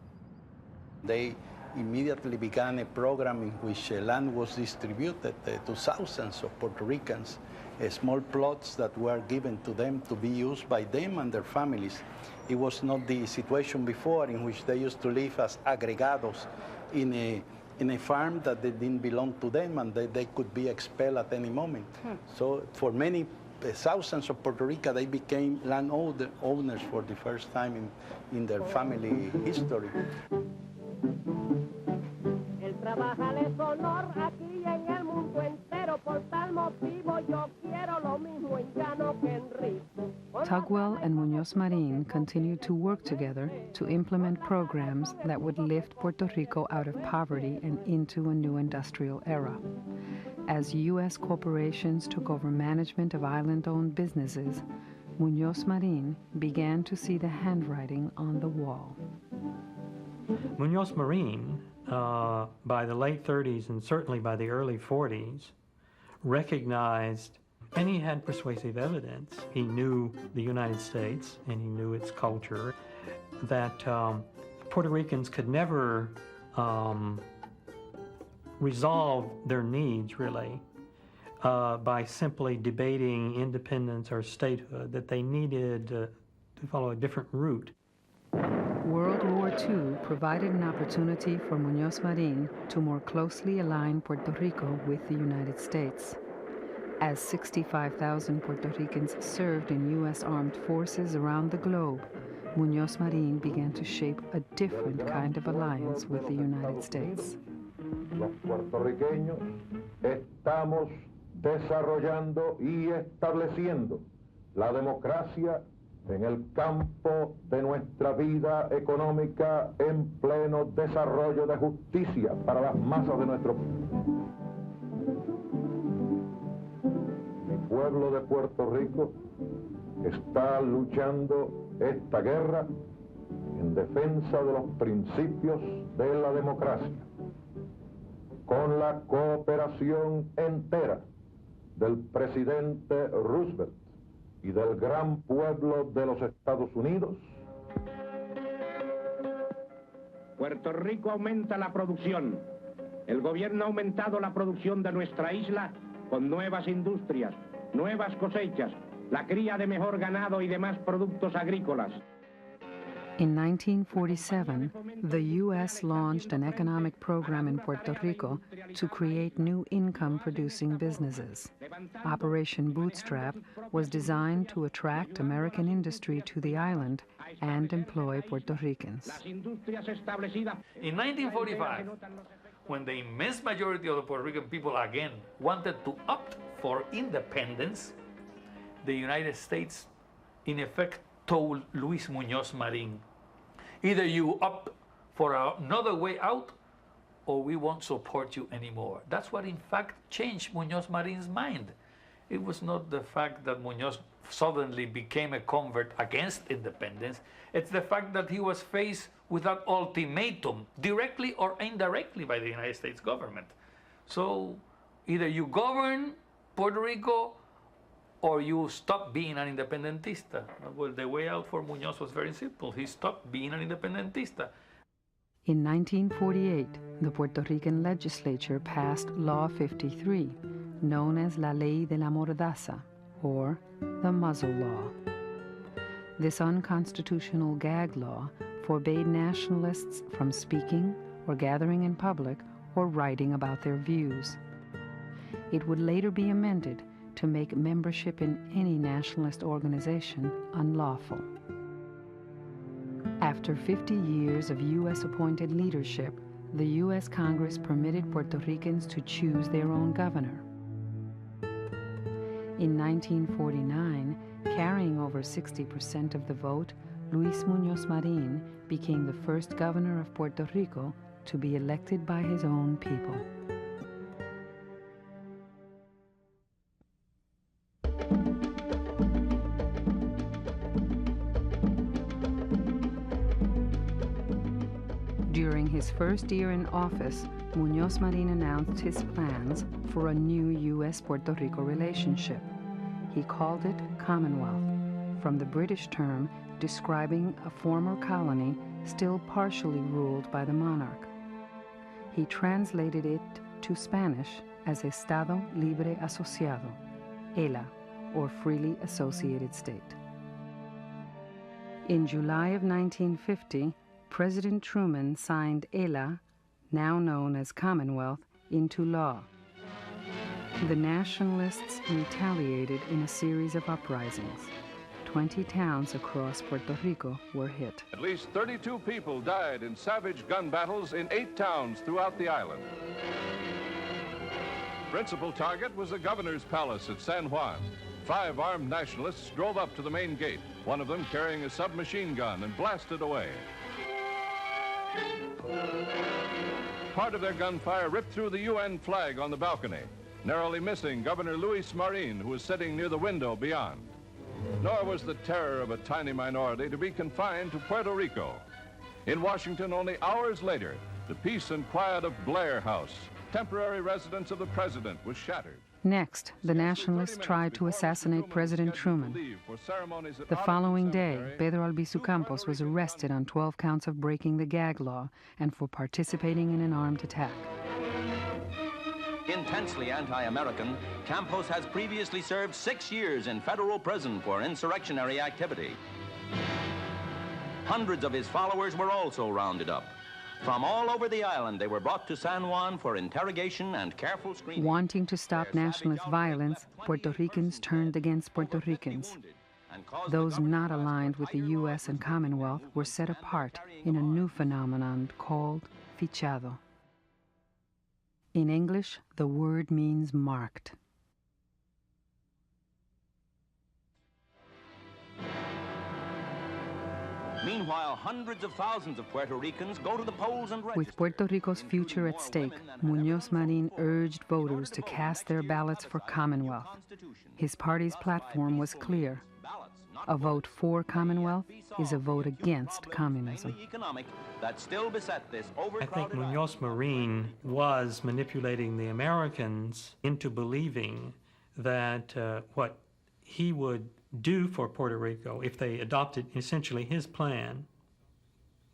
They immediately began a program in which land was distributed to thousands of Puerto Ricans, small plots that were given to them to be used by them and their families. It was not the situation before in which they used to live as agregados in a farm that they didn't belong to them and they could be expelled at any moment. So for many thousands of Puerto Rica, they became land owners for the first time in their family history. El trabajar es honor aquí en el mundo entero, por tal motivo yo quiero lo mismo en llano que en rico. Tugwell and Muñoz Marín continued to work together to implement programs that would lift Puerto Rico out of poverty and into a new industrial era. As U.S. corporations took over management of island-owned businesses, Muñoz Marín began to see the handwriting on the wall. Muñoz Marín, by the late 30s and certainly by the early 40s, recognized, and he had persuasive evidence, he knew the United States and he knew its culture, that Puerto Ricans could never resolve their needs, really, by simply debating independence or statehood, that they needed to follow a different route. World War II provided an opportunity for Muñoz Marín to more closely align Puerto Rico with the United States. As 65,000 Puerto Ricans served in U.S. armed forces around the globe, Muñoz Marín began to shape a different kind of alliance with the United States. Los puertorriqueños estamos desarrollando y estableciendo la democracia en el campo de nuestra vida económica en pleno desarrollo de justicia para las masas de nuestro Mi pueblo de Puerto Rico está luchando esta guerra en defensa de los principios de la democracia, con la cooperación entera del presidente Roosevelt y del gran pueblo de los Estados Unidos. Puerto Rico aumenta la producción. El gobierno ha aumentado la producción de nuestra isla con nuevas industrias, nuevas cosechas, la cría de mejor ganado y demás productos agrícolas. In 1947, the U.S. launched an economic program in Puerto Rico to create new income-producing businesses. Operation Bootstrap was designed to attract American industry to the island and employ Puerto Ricans. In 1945, when the immense majority of the Puerto Rican people again wanted to opt for independence, the United States, in effect, told Luis Muñoz Marín, either you opt for another way out or we won't support you anymore. That's what in fact changed Muñoz Marín's mind. It was not the fact that Muñoz suddenly became a convert against independence. It's the fact that he was faced with that ultimatum, directly or indirectly, by the United States government. So either you govern Puerto Rico or you stop being an independentista. Well, the way out for Muñoz was very simple. He stopped being an independentista. In 1948, the Puerto Rican legislature passed Law 53, known as La Ley de la Mordaza, or the Muzzle Law. This unconstitutional gag law forbade nationalists from speaking or gathering in public or writing about their views. It would later be amended to make membership in any nationalist organization unlawful. After 50 years of U.S.-appointed leadership, the U.S. Congress permitted Puerto Ricans to choose their own governor. In 1949, carrying over 60% of the vote, Luis Muñoz Marín became the first governor of Puerto Rico to be elected by his own people. During his first year in office, Muñoz Marín announced his plans for a new U.S.-Puerto Rico relationship. He called it Commonwealth, from the British term describing a former colony still partially ruled by the monarch. He translated it to Spanish as Estado Libre Asociado, ELA, or Freely Associated State. In July of 1950, President Truman signed ELA, now known as Commonwealth, into law. The nationalists retaliated in a series of uprisings. 20 towns across Puerto Rico were hit. At least 32 people died in savage gun battles in 8 towns throughout the island. Principal target was the governor's palace at San Juan. 5 armed nationalists drove up to the main gate, one of them carrying a submachine gun, and blasted away. Part of their gunfire ripped through the UN flag on the balcony, narrowly missing Governor Luis Marin, who was sitting near the window beyond. Nor was the terror of a tiny minority to be confined to Puerto Rico. In Washington, only hours later, the peace and quiet of Blair House, temporary residence of the president, was shattered. Next, the nationalists tried to assassinate President Truman. The following day, Pedro Albizu Campos was arrested on 12 counts of breaking the gag law and for participating in an armed attack. Intensely anti-American, Campos has previously served 6 years in federal prison for insurrectionary activity. Hundreds of his followers were also rounded up. From all over the island, they were brought to San Juan for interrogation and careful screening. Wanting to stop nationalist violence, Puerto Ricans turned against Puerto Ricans. Those not aligned with the U.S. and Commonwealth were set apart in a new phenomenon called fichado. In English, the word means marked. Meanwhile, hundreds of thousands of Puerto Ricans go to the polls and register. With Puerto Rico's future at stake, Muñoz Marín urged voters to cast their ballots for Commonwealth. His party's platform was clear. A vote for Commonwealth is a vote against communism. That still beset this I think Muñoz Marín was manipulating the Americans into believing that what he would do for Puerto Rico, if they adopted essentially his plan,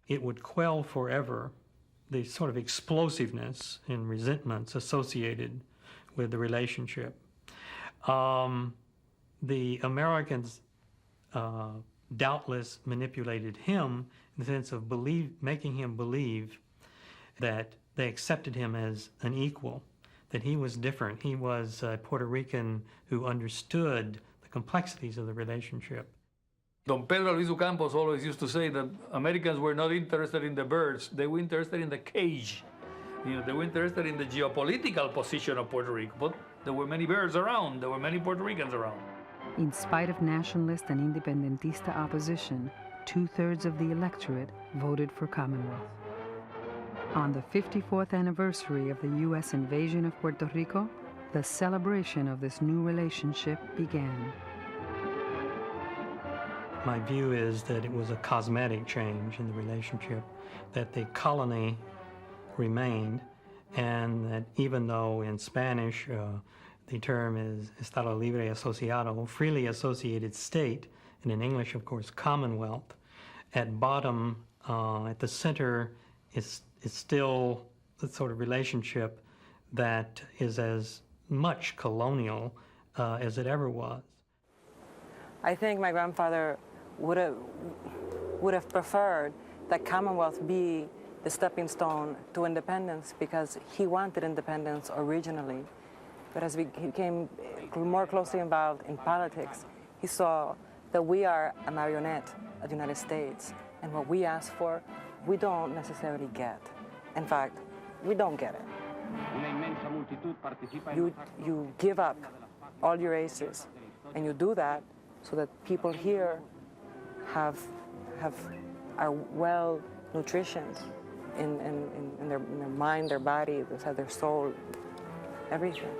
it would quell forever the sort of explosiveness and resentments associated with the relationship. The Americans doubtless manipulated him in the sense of making him believe that they accepted him as an equal, that he was different. He was a Puerto Rican who understood the complexities of the relationship. Don Pedro Albizu Campos always used to say that Americans were not interested in the birds, they were interested in the cage. You know, they were interested in the geopolitical position of Puerto Rico, but there were many birds around, there were many Puerto Ricans around. In spite of nationalist and independentista opposition, 2/3 of the electorate voted for Commonwealth. On the 54th anniversary of the U.S. invasion of Puerto Rico, the celebration of this new relationship began. My view is that it was a cosmetic change in the relationship, that the colony remained, and that even though in Spanish the term is Estado Libre Asociado, freely associated state, and in English, of course, Commonwealth, at bottom, at the center, is still the sort of relationship that is as much colonial as it ever was. I think my grandfather would have preferred that Commonwealth be the stepping stone to independence because he wanted independence originally. But as he became more closely involved in politics, he saw that we are a marionette of the United States, and what we ask for, we don't necessarily get. In fact, we don't get it. You give up all your aces, and you do that so that people here are well nutritioned in their mind, their body, their soul, everything.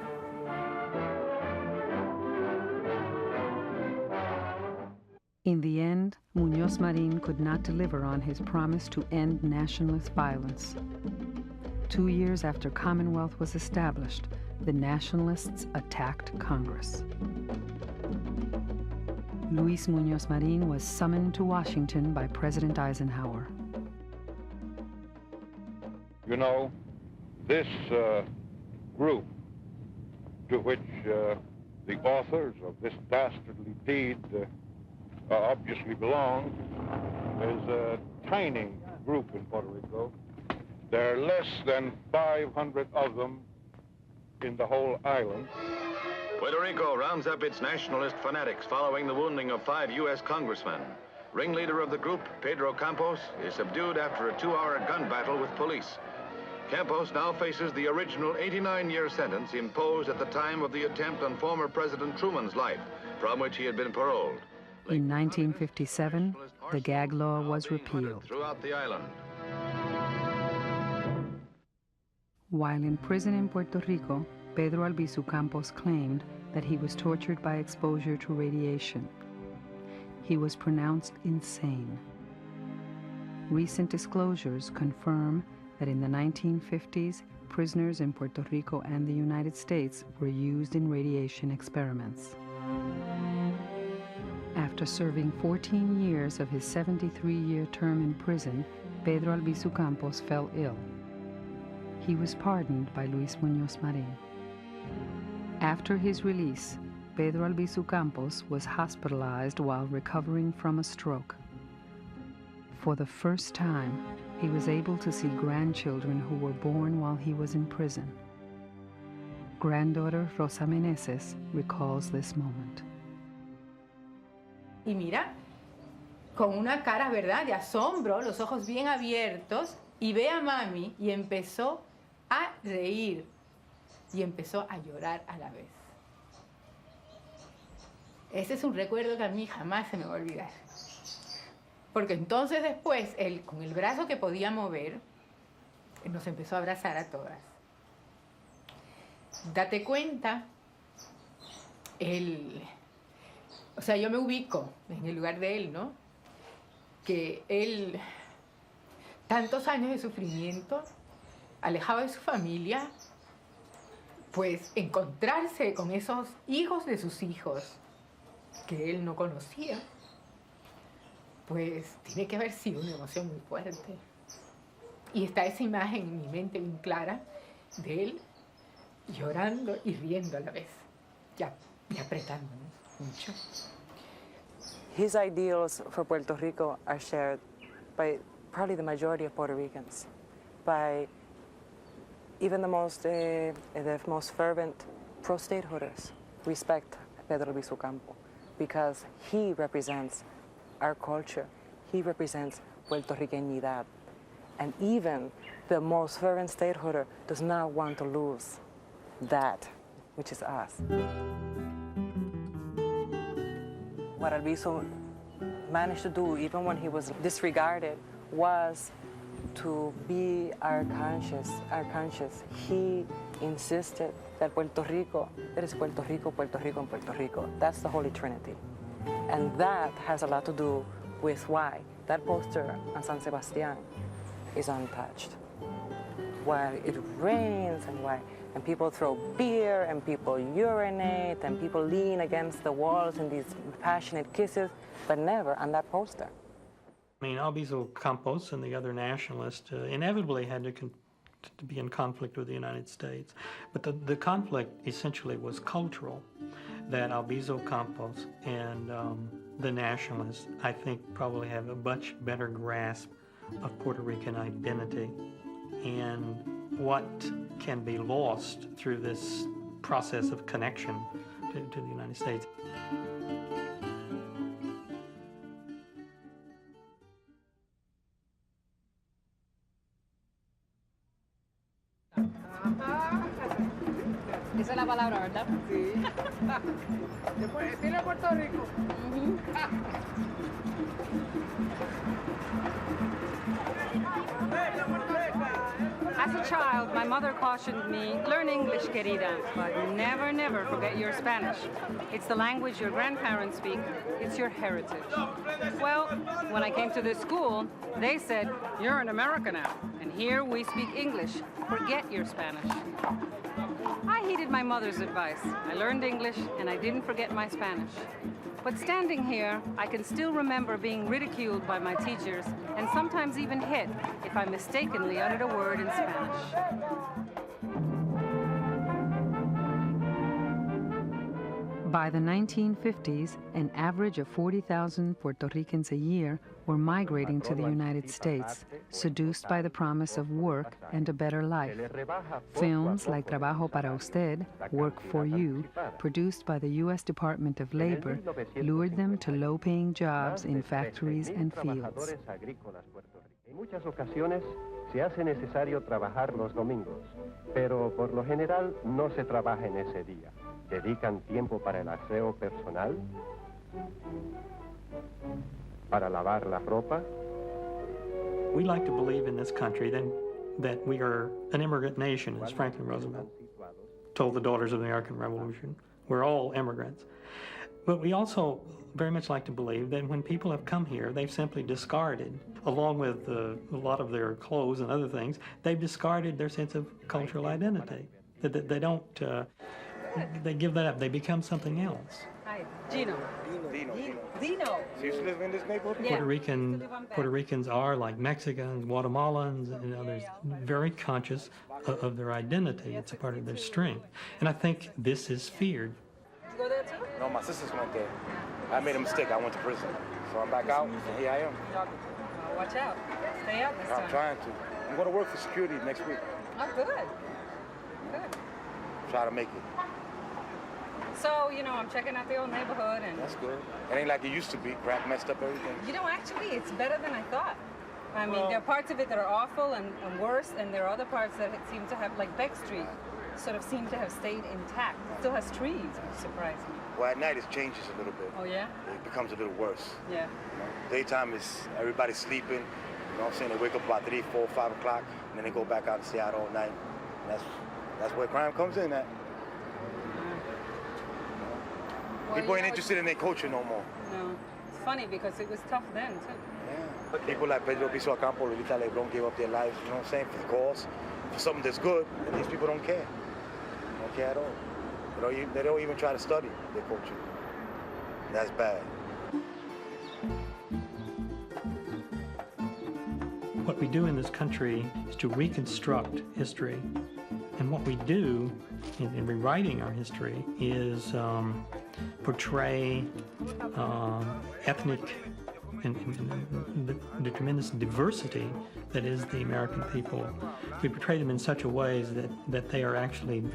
In the end, Muñoz Marín could not deliver on his promise to end nationalist violence. 2 years after Commonwealth was established, the nationalists attacked Congress. Luis Muñoz Marín was summoned to Washington by President Eisenhower. You know, this group to which the authors of this dastardly deed obviously belong is a tiny group in Puerto Rico. There are less than 500 of them in the whole island. Puerto Rico rounds up its nationalist fanatics following the wounding of 5 U.S. congressmen. Ringleader of the group, Pedro Campos, is subdued after a 2-hour gun battle with police. Campos now faces the original 89-year sentence imposed at the time of the attempt on former President Truman's life, from which he had been paroled. In 1957, the gag law was repealed. Throughout the island. While in prison in Puerto Rico, Pedro Albizu Campos claimed that he was tortured by exposure to radiation. He was pronounced insane. Recent disclosures confirm that in the 1950s, prisoners in Puerto Rico and the United States were used in radiation experiments. After serving 14 years of his 73-year term in prison, Pedro Albizu Campos fell ill. He was pardoned by Luis Muñoz Marín. After his release, Pedro Albizu Campos was hospitalized while recovering from a stroke. For the first time, he was able to see grandchildren who were born while he was in prison. Granddaughter Rosa Meneses recalls this moment. Y mira, con una cara, ¿verdad?, de asombro, los ojos bien abiertos, y ve a mami y empezó a reír y empezó a llorar a la vez. Ese es un recuerdo que a mí jamás se me va a olvidar. Porque entonces después, él, con el brazo que podía mover, nos empezó a abrazar a todas. Date cuenta, o sea, yo me ubico en el lugar de él, ¿no? Que él, tantos años de sufrimiento, alejado de su familia, pues encontrarse con esos hijos de sus hijos que él no conocía, pues tiene que haber sido una emoción muy fuerte. Y está esa imagen en mi mente bien clara de él llorando y riendo a la vez, y apretándonos mucho. His ideals for Puerto Rico are shared by probably the majority of Puerto Ricans, by even the most fervent pro-statehooders respect Pedro Albizu Campos because he represents our culture. He represents Puerto Ricanidad. And even the most fervent statehooder does not want to lose that, which is us. What Albizu managed to do, even when he was disregarded, was to be our conscience. He insisted that Puerto Rico, there is Puerto Rico, Puerto Rico, and Puerto Rico. That's the Holy Trinity. And that has a lot to do with why that poster on San Sebastian is untouched. While it rains and people throw beer and people urinate and people lean against the walls in these passionate kisses, but never on that poster. I mean, Albizu Campos and the other nationalists inevitably had to be in conflict with the United States. But the conflict essentially was cultural, that Albizu Campos and the nationalists, I think, probably have a much better grasp of Puerto Rican identity and what can be lost through this process of connection to the United States. Esa es la palabra, ¿verdad? Sí. Estilo Puerto Rico. As a child, my mother cautioned me, learn English, querida, but never, never forget your Spanish. It's the language your grandparents speak. It's your heritage. Well, when I came to this school, they said, you're an American now, and here we speak English. Forget your Spanish. I heeded my mother's advice. I learned English, and I didn't forget my Spanish. But standing here, I can still remember being ridiculed by my teachers and sometimes even hit if I mistakenly uttered a word in Spanish. By the 1950s, an average of 40,000 Puerto Ricans a year were migrating to the United States, seduced by the promise of work and a better life. Films like Trabajo para Usted, Work for You, produced by the U.S. Department of Labor, lured them to low-paying jobs in factories and fields. En muchas ocasiones se hace necesario trabajar los domingos, pero por lo general no se trabaja en ese día. ¿Dedican tiempo para el aseo personal? ¿Para lavar la ropa? We like to believe in this country that we are an immigrant nation, as Franklin Roosevelt told the daughters of the American Revolution. We're all immigrants. But we also very much like to believe that when people have come here, they've simply discarded, along with a lot of their clothes and other things, they've discarded their sense of cultural identity. That they don't, they give that up. They become something else. Hi, Gino. Dino. So you used to live in this neighborhood? Yeah. Puerto Ricans are, like Mexicans, Guatemalans, and others, very conscious of their identity. It's a part of their strength. And I think this is feared. Did you go there too? No, my sisters went there. I made a mistake. I went to prison. So I'm back out, and here I am. Watch out. Stay out this time. I'm trying to. I'm going to work for security next week. Oh, good. Good. Try to make it. So, you know, I'm checking out the old neighborhood and... That's good. It ain't like it used to be. Crack messed up everything. You know, actually, it's better than I thought. I mean, there are parts of it that are awful and worse, and there are other parts that seem to have, like Beck Street, sort of seem to have stayed intact. It still has trees, which surprised me. Well, at night it changes a little bit. Oh, yeah? It becomes a little worse. Yeah. You know, daytime is everybody's sleeping. You know what I'm saying? They wake up about 3, 4, 5 o'clock, and then they go back out and stay out all night. And that's where crime comes in at. Well, People ain't interested in their culture no more. No. It's funny because it was tough then, too. Yeah. People like Pedro Piso Ocampo, Lolita Lebron gave up their lives, you know what I'm saying, for the cause, for something that's good, and these people don't care. They don't care at all. They don't even try to study their culture. That's bad. What we do in this country is to reconstruct history. And what we do in rewriting our history is portray ethnic and the tremendous diversity that is the American people. We portray them in such a way that they are actually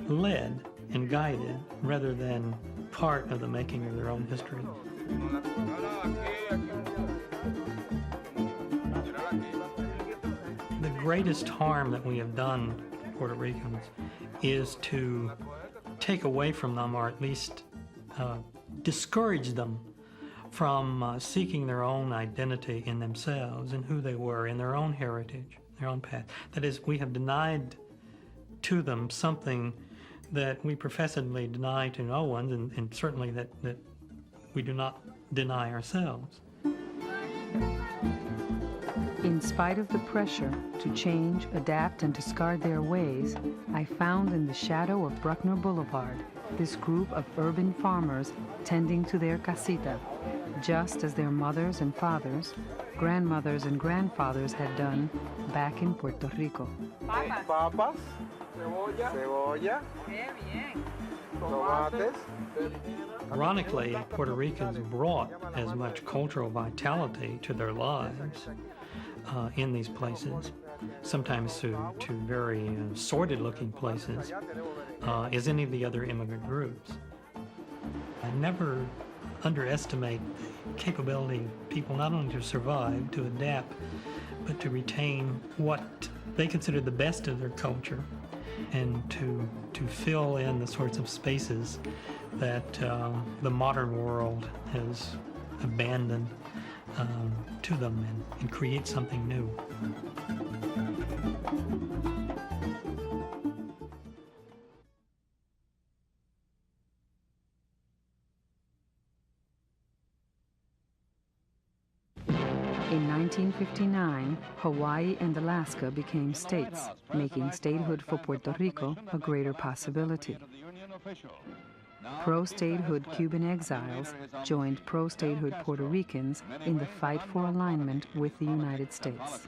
led and guided rather than part of the making of their own history. The greatest harm that we have done to Puerto Ricans is to take away from them, or at least discourage them from seeking their own identity in themselves and who they were, in their own heritage, their own path. That is, we have denied to them something that we professedly deny to no one, and certainly that we do not deny ourselves. In spite of the pressure to change, adapt, and discard their ways, I found in the shadow of Bruckner Boulevard this group of urban farmers tending to their casita, just as their mothers and fathers, grandmothers and grandfathers had done back in Puerto Rico. Papas, cebolla, tomates. Ironically, Puerto Ricans brought as much cultural vitality to their lives in these places, sometimes to very sordid-looking places, as any of the other immigrant groups. I never underestimate the capability of people not only to survive, to adapt, but to retain what they consider the best of their culture, and to fill in the sorts of spaces that the modern world has abandoned to them, and create something new. In 1959, Hawaii and Alaska became states, making statehood for Puerto Rico a greater possibility. Pro-statehood Cuban exiles joined pro-statehood Puerto Ricans in the fight for alignment with the United States.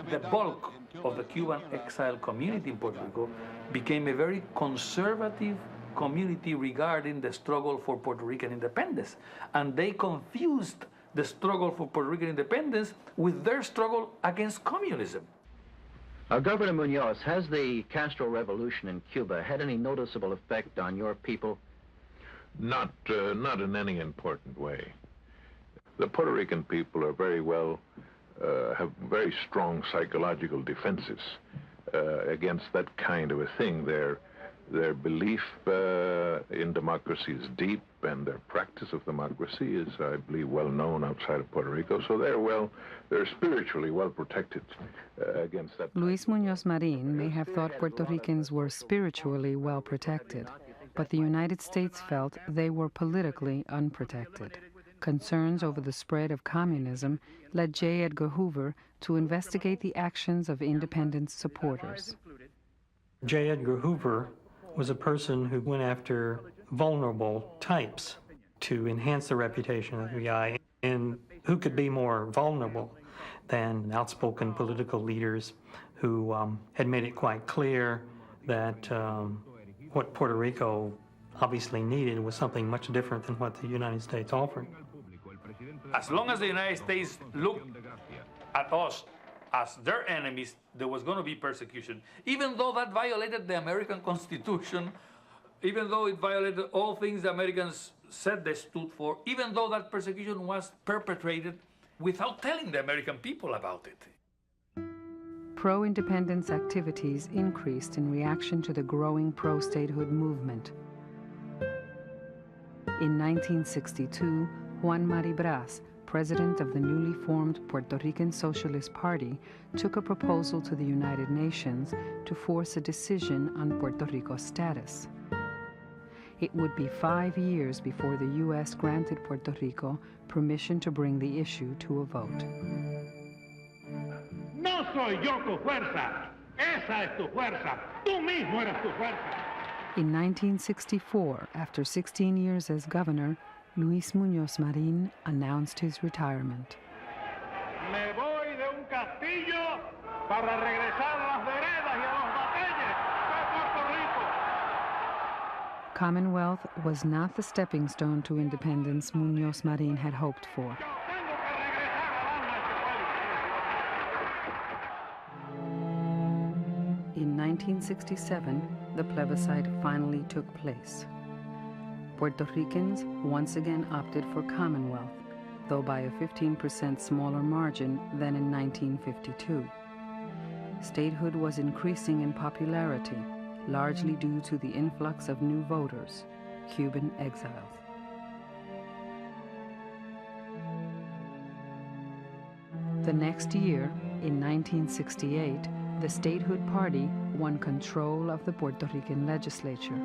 The bulk of the Cuban exile community in Puerto Rico became a very conservative community regarding the struggle for Puerto Rican independence. And they confused the struggle for Puerto Rican independence with their struggle against communism. Governor Munoz, has the Castro Revolution in Cuba had any noticeable effect on your people? Not in any important way. The Puerto Rican people are very well, have very strong psychological defenses against that kind of a thing. Their belief in democracy is deep, and their practice of democracy is, I believe, well known outside of Puerto Rico. So they're spiritually well protected against that. Luis Muñoz Marin may have thought Puerto Ricans were spiritually well protected, but the United States felt they were politically unprotected. Concerns over the spread of communism led J. Edgar Hoover to investigate the actions of independence supporters. J. Edgar Hoover was a person who went after vulnerable types to enhance the reputation of the FBI. And who could be more vulnerable than outspoken political leaders who had made it quite clear that what Puerto Rico obviously needed was something much different than what the United States offered. As long as the United States looked at us as their enemies, there was going to be persecution. Even though that violated the American Constitution, even though it violated all things the Americans said they stood for, even though that persecution was perpetrated without telling the American people about it. Pro-independence activities increased in reaction to the growing pro-statehood movement. In 1962, Juan Maribras, president of the newly formed Puerto Rican Socialist Party, took a proposal to the United Nations to force a decision on Puerto Rico's status. It would be 5 years before the U.S. granted Puerto Rico permission to bring the issue to a vote. No soy yo tu fuerza, esa es tu fuerza, tú mismo eres tu fuerza. In 1964, after 16 years as governor, Luis Muñoz Marin announced his retirement. Me voy de un castillo para regresar a las veredas y a los batalles de Puerto Rico. Commonwealth was not the stepping stone to independence Muñoz Marin had hoped for. In 1967, the plebiscite finally took place. Puerto Ricans once again opted for Commonwealth, though by a 15% smaller margin than in 1952. Statehood was increasing in popularity, largely due to the influx of new voters, Cuban exiles. The next year, in 1968, the Statehood Party won control of the Puerto Rican legislature.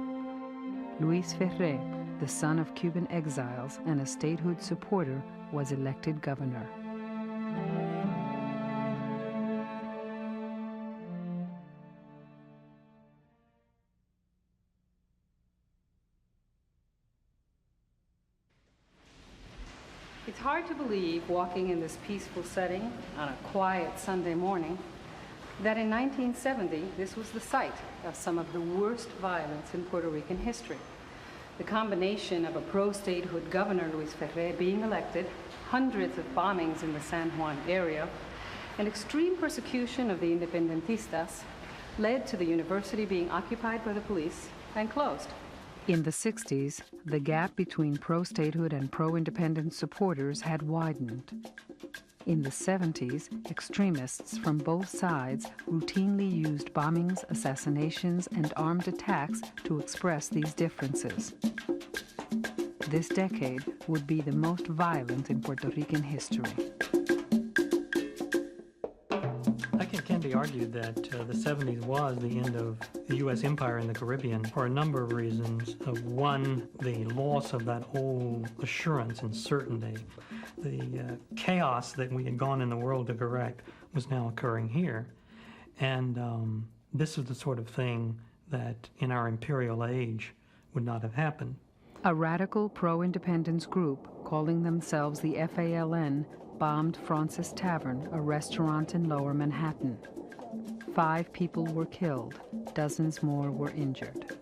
Luis Ferré, the son of Cuban exiles and a statehood supporter, was elected governor. It's hard to believe, walking in this peaceful setting on a quiet Sunday morning, that in 1970, this was the site of some of the worst violence in Puerto Rican history. The combination of a pro-statehood governor, Luis Ferré, being elected, hundreds of bombings in the San Juan area, and extreme persecution of the independentistas led to the university being occupied by the police and closed. In the 60s, the gap between pro-statehood and pro-independence supporters had widened. In the 70s, extremists from both sides routinely used bombings, assassinations, and armed attacks to express these differences. This decade would be the most violent in Puerto Rican history. I think it can be argued that the 70s was the end of the U.S. empire in the Caribbean for a number of reasons. One, the loss of that old assurance and certainty chaos that we had gone in the world to correct was now occurring here. And this is the sort of thing that in our imperial age would not have happened. A radical pro-independence group calling themselves the FALN bombed Francis Tavern, a restaurant in Lower Manhattan. 5 people were killed, dozens more were injured.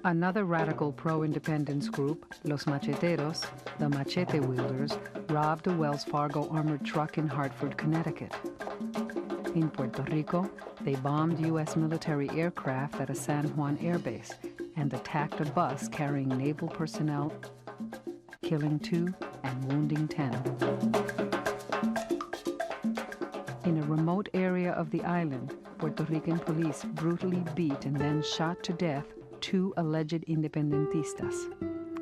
Another radical pro-independence group, Los Macheteros, the Machete Wielders, robbed a Wells Fargo armored truck in Hartford, Connecticut. In Puerto Rico, they bombed U.S. military aircraft at a San Juan air base and attacked a bus carrying naval personnel, killing 2 and wounding 10. In a remote area of the island, Puerto Rican police brutally beat and then shot to death 2 alleged independentistas.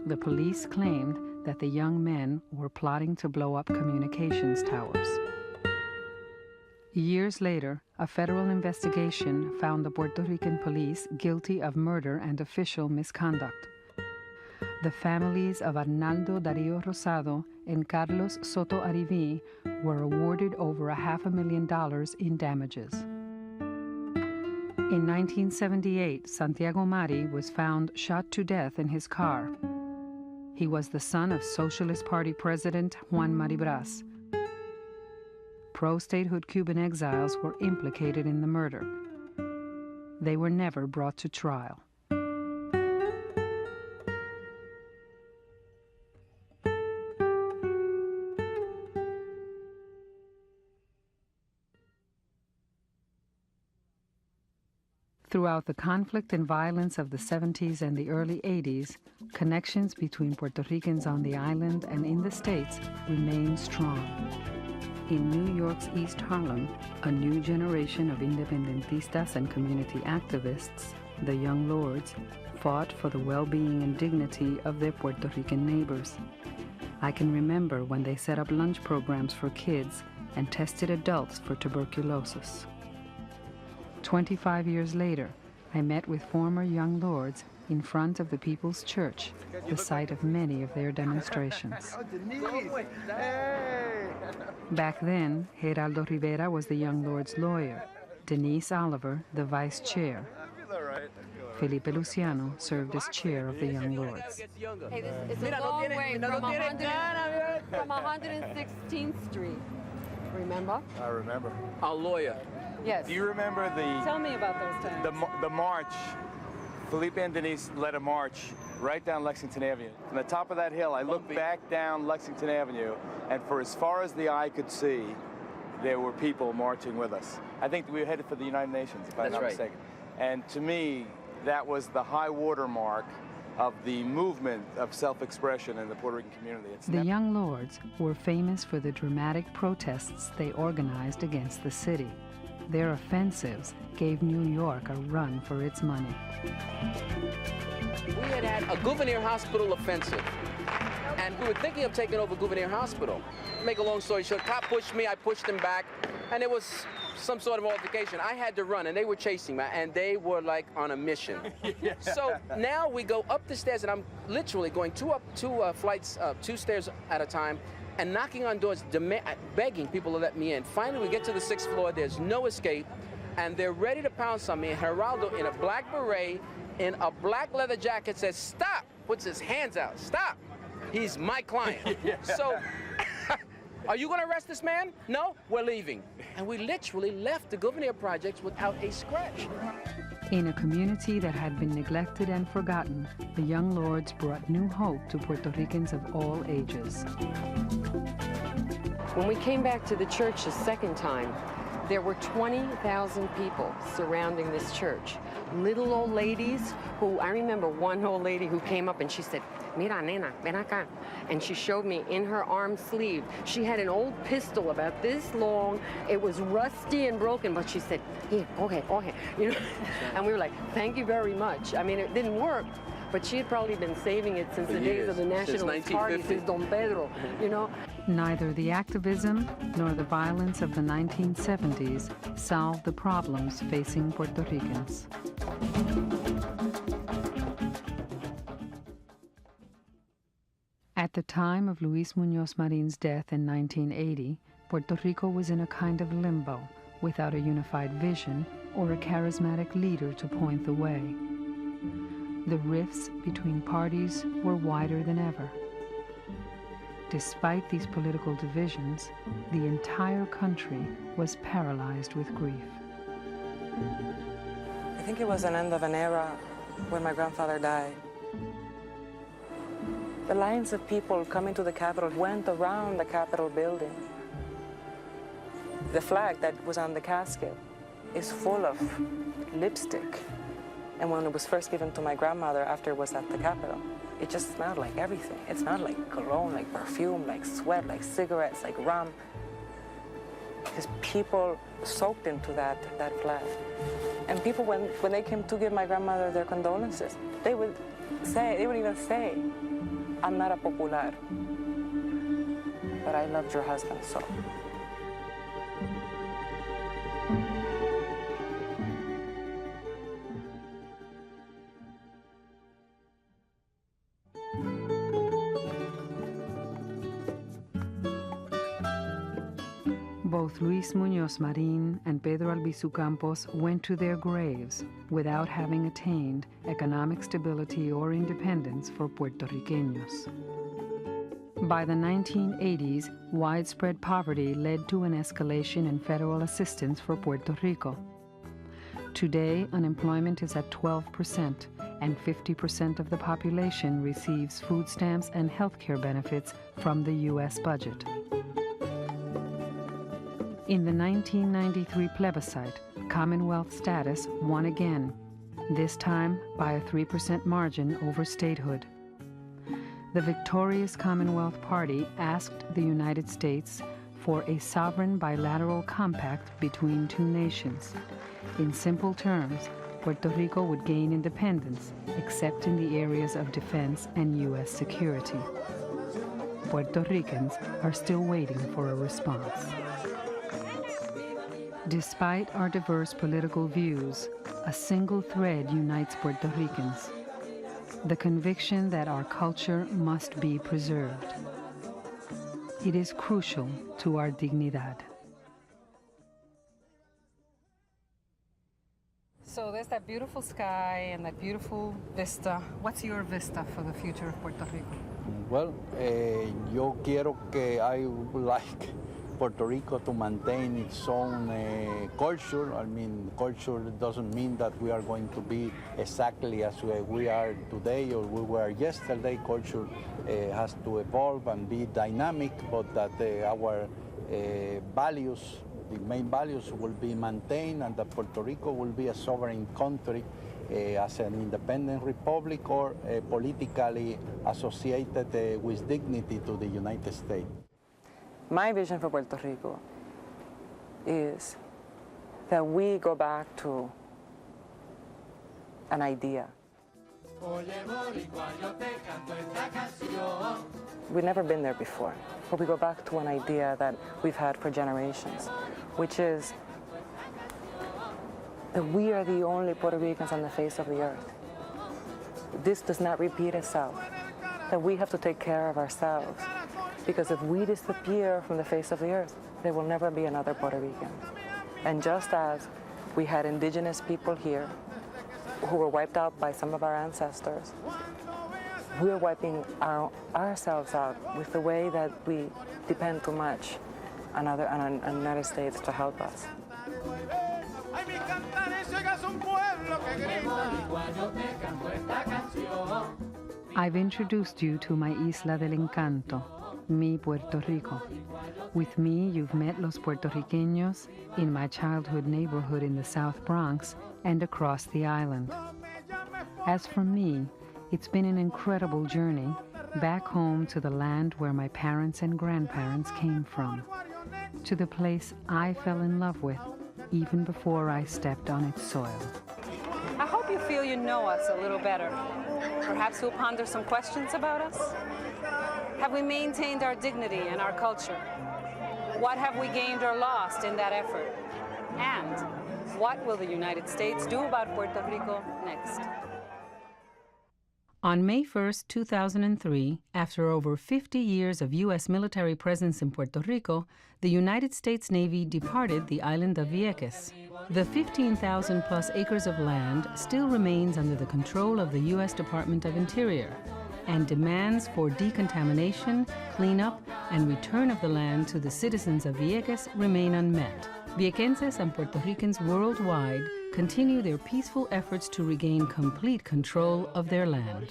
The police claimed that the young men were plotting to blow up communications towers. Years later, a federal investigation found the Puerto Rican police guilty of murder and official misconduct. The families of Arnaldo Darío Rosado and Carlos Soto Arivi were awarded over $500,000 in damages. In 1978, Santiago Mari was found shot to death in his car. He was the son of Socialist Party President Juan Maribras. Pro-statehood Cuban exiles were implicated in the murder. They were never brought to trial. Throughout the conflict and violence of the 70s and the early 80s, connections between Puerto Ricans on the island and in the States remain strong. In New York's East Harlem, a new generation of independentistas and community activists, the Young Lords, fought for the well-being and dignity of their Puerto Rican neighbors. I can remember when they set up lunch programs for kids and tested adults for tuberculosis. 25 years later, I met with former Young Lords in front of the People's Church, the site of many of their demonstrations. Back then, Geraldo Rivera was the Young Lords' lawyer, Denise Oliver, the vice chair. Felipe Luciano served as chair of the Young Lords. Hey, it's a long way from 116th Street. Remember? I remember. Our lawyer. Yes. Do you remember Tell me about those times. the march? Felipe and Denise led a march right down Lexington Avenue. From the top of that hill, I looked back down Lexington Avenue, and for as far as the eye could see, there were people marching with us. I think we were headed for the United Nations, if I'm not mistaken. And to me, that was the high water mark of the movement of self-expression in the Puerto Rican community. The Young Lords were famous for the dramatic protests they organized against the city. Their offensives gave New York a run for its money. We had a Gouverneur Hospital offensive, and we were thinking of taking over Gouverneur Hospital. Make a long story short, cop pushed me, I pushed him back, and it was some sort of altercation. I had to run, and they were chasing me, and they were like on a mission. So now we go up the stairs, and I'm literally going two stairs at a time, and knocking on doors, begging people to let me in. Finally, we get to the 6th floor, there's no escape, and they're ready to pounce on me. Geraldo, in a black beret, in a black leather jacket, says, "Stop!" Puts his hands out, "Stop! He's my client." So, are you gonna arrest this man? No? We're leaving. And we literally left the Gouverneur Projects without a scratch. In a community that had been neglected and forgotten, the Young Lords brought new hope to Puerto Ricans of all ages. When we came back to the church the second time, there were 20,000 people surrounding this church. Little old ladies who, I remember one old lady who came up and she said, "Mira, nena, ven acá." And she showed me in her arm sleeve, she had an old pistol about this long. It was rusty and broken, but she said, "Here, coge." You know? And we were like, "Thank you very much." I mean, it didn't work, but she had probably been saving it since the days of the Nationalist Party, since Don Pedro, you know? Neither the activism nor the violence of the 1970s solved the problems facing Puerto Ricans. At At the time of Luis Muñoz Marin's death in 1980, Puerto Rico was in a kind of limbo, without a unified vision or a charismatic leader to point the way. The rifts between parties were wider than ever. Despite these political divisions, the entire country was paralyzed with grief. I think it was an end of an era when my grandfather died. The lines of people coming to the Capitol went around the Capitol building. The flag that was on the casket is full of lipstick. And when it was first given to my grandmother after it was at the Capitol, it just smelled like everything. It smelled like cologne, like perfume, like sweat, like cigarettes, like rum. Because people soaked into that flag. And people, when they came to give my grandmother their condolences, they would even say, I'm not a popular, but I loved your husband so. Both Luis Muñoz Marin and Pedro Albizu Campos went to their graves without having attained economic stability or independence for Puertorriqueños. By the 1980s, widespread poverty led to an escalation in federal assistance for Puerto Rico. Today, unemployment is at 12%, and 50% of the population receives food stamps and health care benefits from the U.S. budget. In the 1993 plebiscite, Commonwealth status won again, this time by a 3% margin over statehood. The victorious Commonwealth Party asked the United States for a sovereign bilateral compact between two nations. In simple terms, Puerto Rico would gain independence, except in the areas of defense and U.S. security. Puerto Ricans are still waiting for a response. Despite our diverse political views, a single thread unites Puerto Ricans: the conviction that our culture must be preserved. It is crucial to our dignidad. So there's that beautiful sky and that beautiful vista. What's your vista for the future of Puerto Rico? Well, yo quiero que I would like Puerto Rico to maintain its own culture. I mean, culture doesn't mean that we are going to be exactly as we are today or we were yesterday. Culture has to evolve and be dynamic, but that our values, the main values, will be maintained, and that Puerto Rico will be a sovereign country as an independent republic or politically associated with dignity to the United States. My vision for Puerto Rico is that we go back to an idea. We've never been there before, but we go back to an idea that we've had for generations, which is that we are the only Puerto Ricans on the face of the earth. This does not repeat itself, that we have to take care of ourselves. Because if we disappear from the face of the earth, there will never be another Puerto Rican. And just as we had indigenous people here who were wiped out by some of our ancestors, we're wiping ourselves out with the way that we depend too much on the United States to help us. I've introduced you to my Isla del Encanto, mi Puerto Rico. With me, you've met los Puertorriqueños in my childhood neighborhood in the South Bronx and across the island. As for me, it's been an incredible journey back home to the land where my parents and grandparents came from, to the place I fell in love with even before I stepped on its soil. I hope you feel you know us a little better. Perhaps you'll ponder some questions about us. Have we maintained our dignity and our culture? What have we gained or lost in that effort? And what will the United States do about Puerto Rico next? On May 1, 2003, after over 50 years of U.S. military presence in Puerto Rico, the United States Navy departed the island of Vieques. The 15,000-plus acres of land still remains under the control of the U.S. Department of Interior, and demands for decontamination, cleanup, and return of the land to the citizens of Vieques remain unmet. Viequenses and Puerto Ricans worldwide continue their peaceful efforts to regain complete control of their land.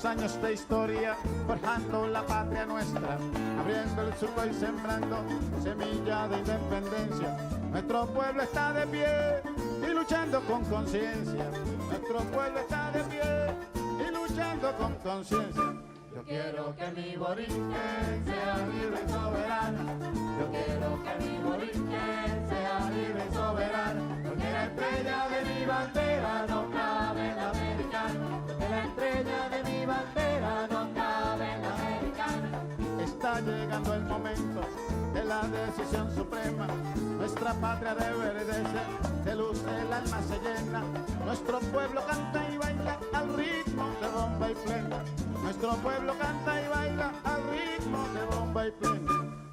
Años de historia, forjando la patria nuestra, abriendo el surco y sembrando semilla de independencia. Nuestro pueblo está de pie y luchando con conciencia. Nuestro pueblo está de pie y luchando con conciencia. Yo quiero que mi Borinquen sea libre y soberano. Yo quiero que mi Borinquen sea libre y soberano. Porque la estrella de mi bandera no cabe en la americana. Porque la estrella de mi bandera no cabe en la americana. Está llegando el momento de la decisión suprema. Nuestra patria reverdece, de luz el alma se llena. Nuestro pueblo canta y baila al ritmo de bomba y plena. Nuestro pueblo canta y baila al ritmo de bomba y plena.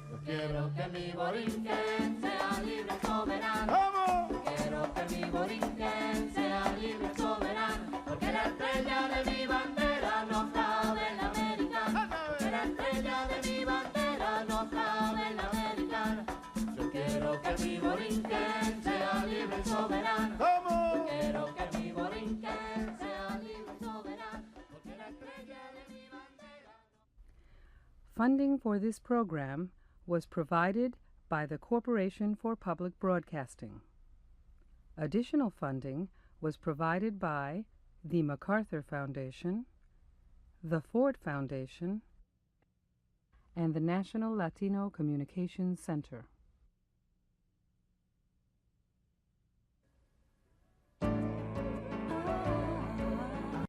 Yo quiero que mi Borinquen sea libre y soberano. ¡Vamos! Yo quiero que mi Borinquen sea libre y soberano. Porque la estrella de mi bandera no cabe en la americana. Porque la estrella de mi bandera no cabe en la americana. Yo quiero que mi Borinquen sea libre y soberano. ¡Vamos! Yo quiero que mi Borinquen sea libre y soberano. Porque la estrella de mi bandera. Funding for this program was provided by the Corporation for Public Broadcasting. Additional funding was provided by the MacArthur Foundation, the Ford Foundation, and the National Latino Communications Center.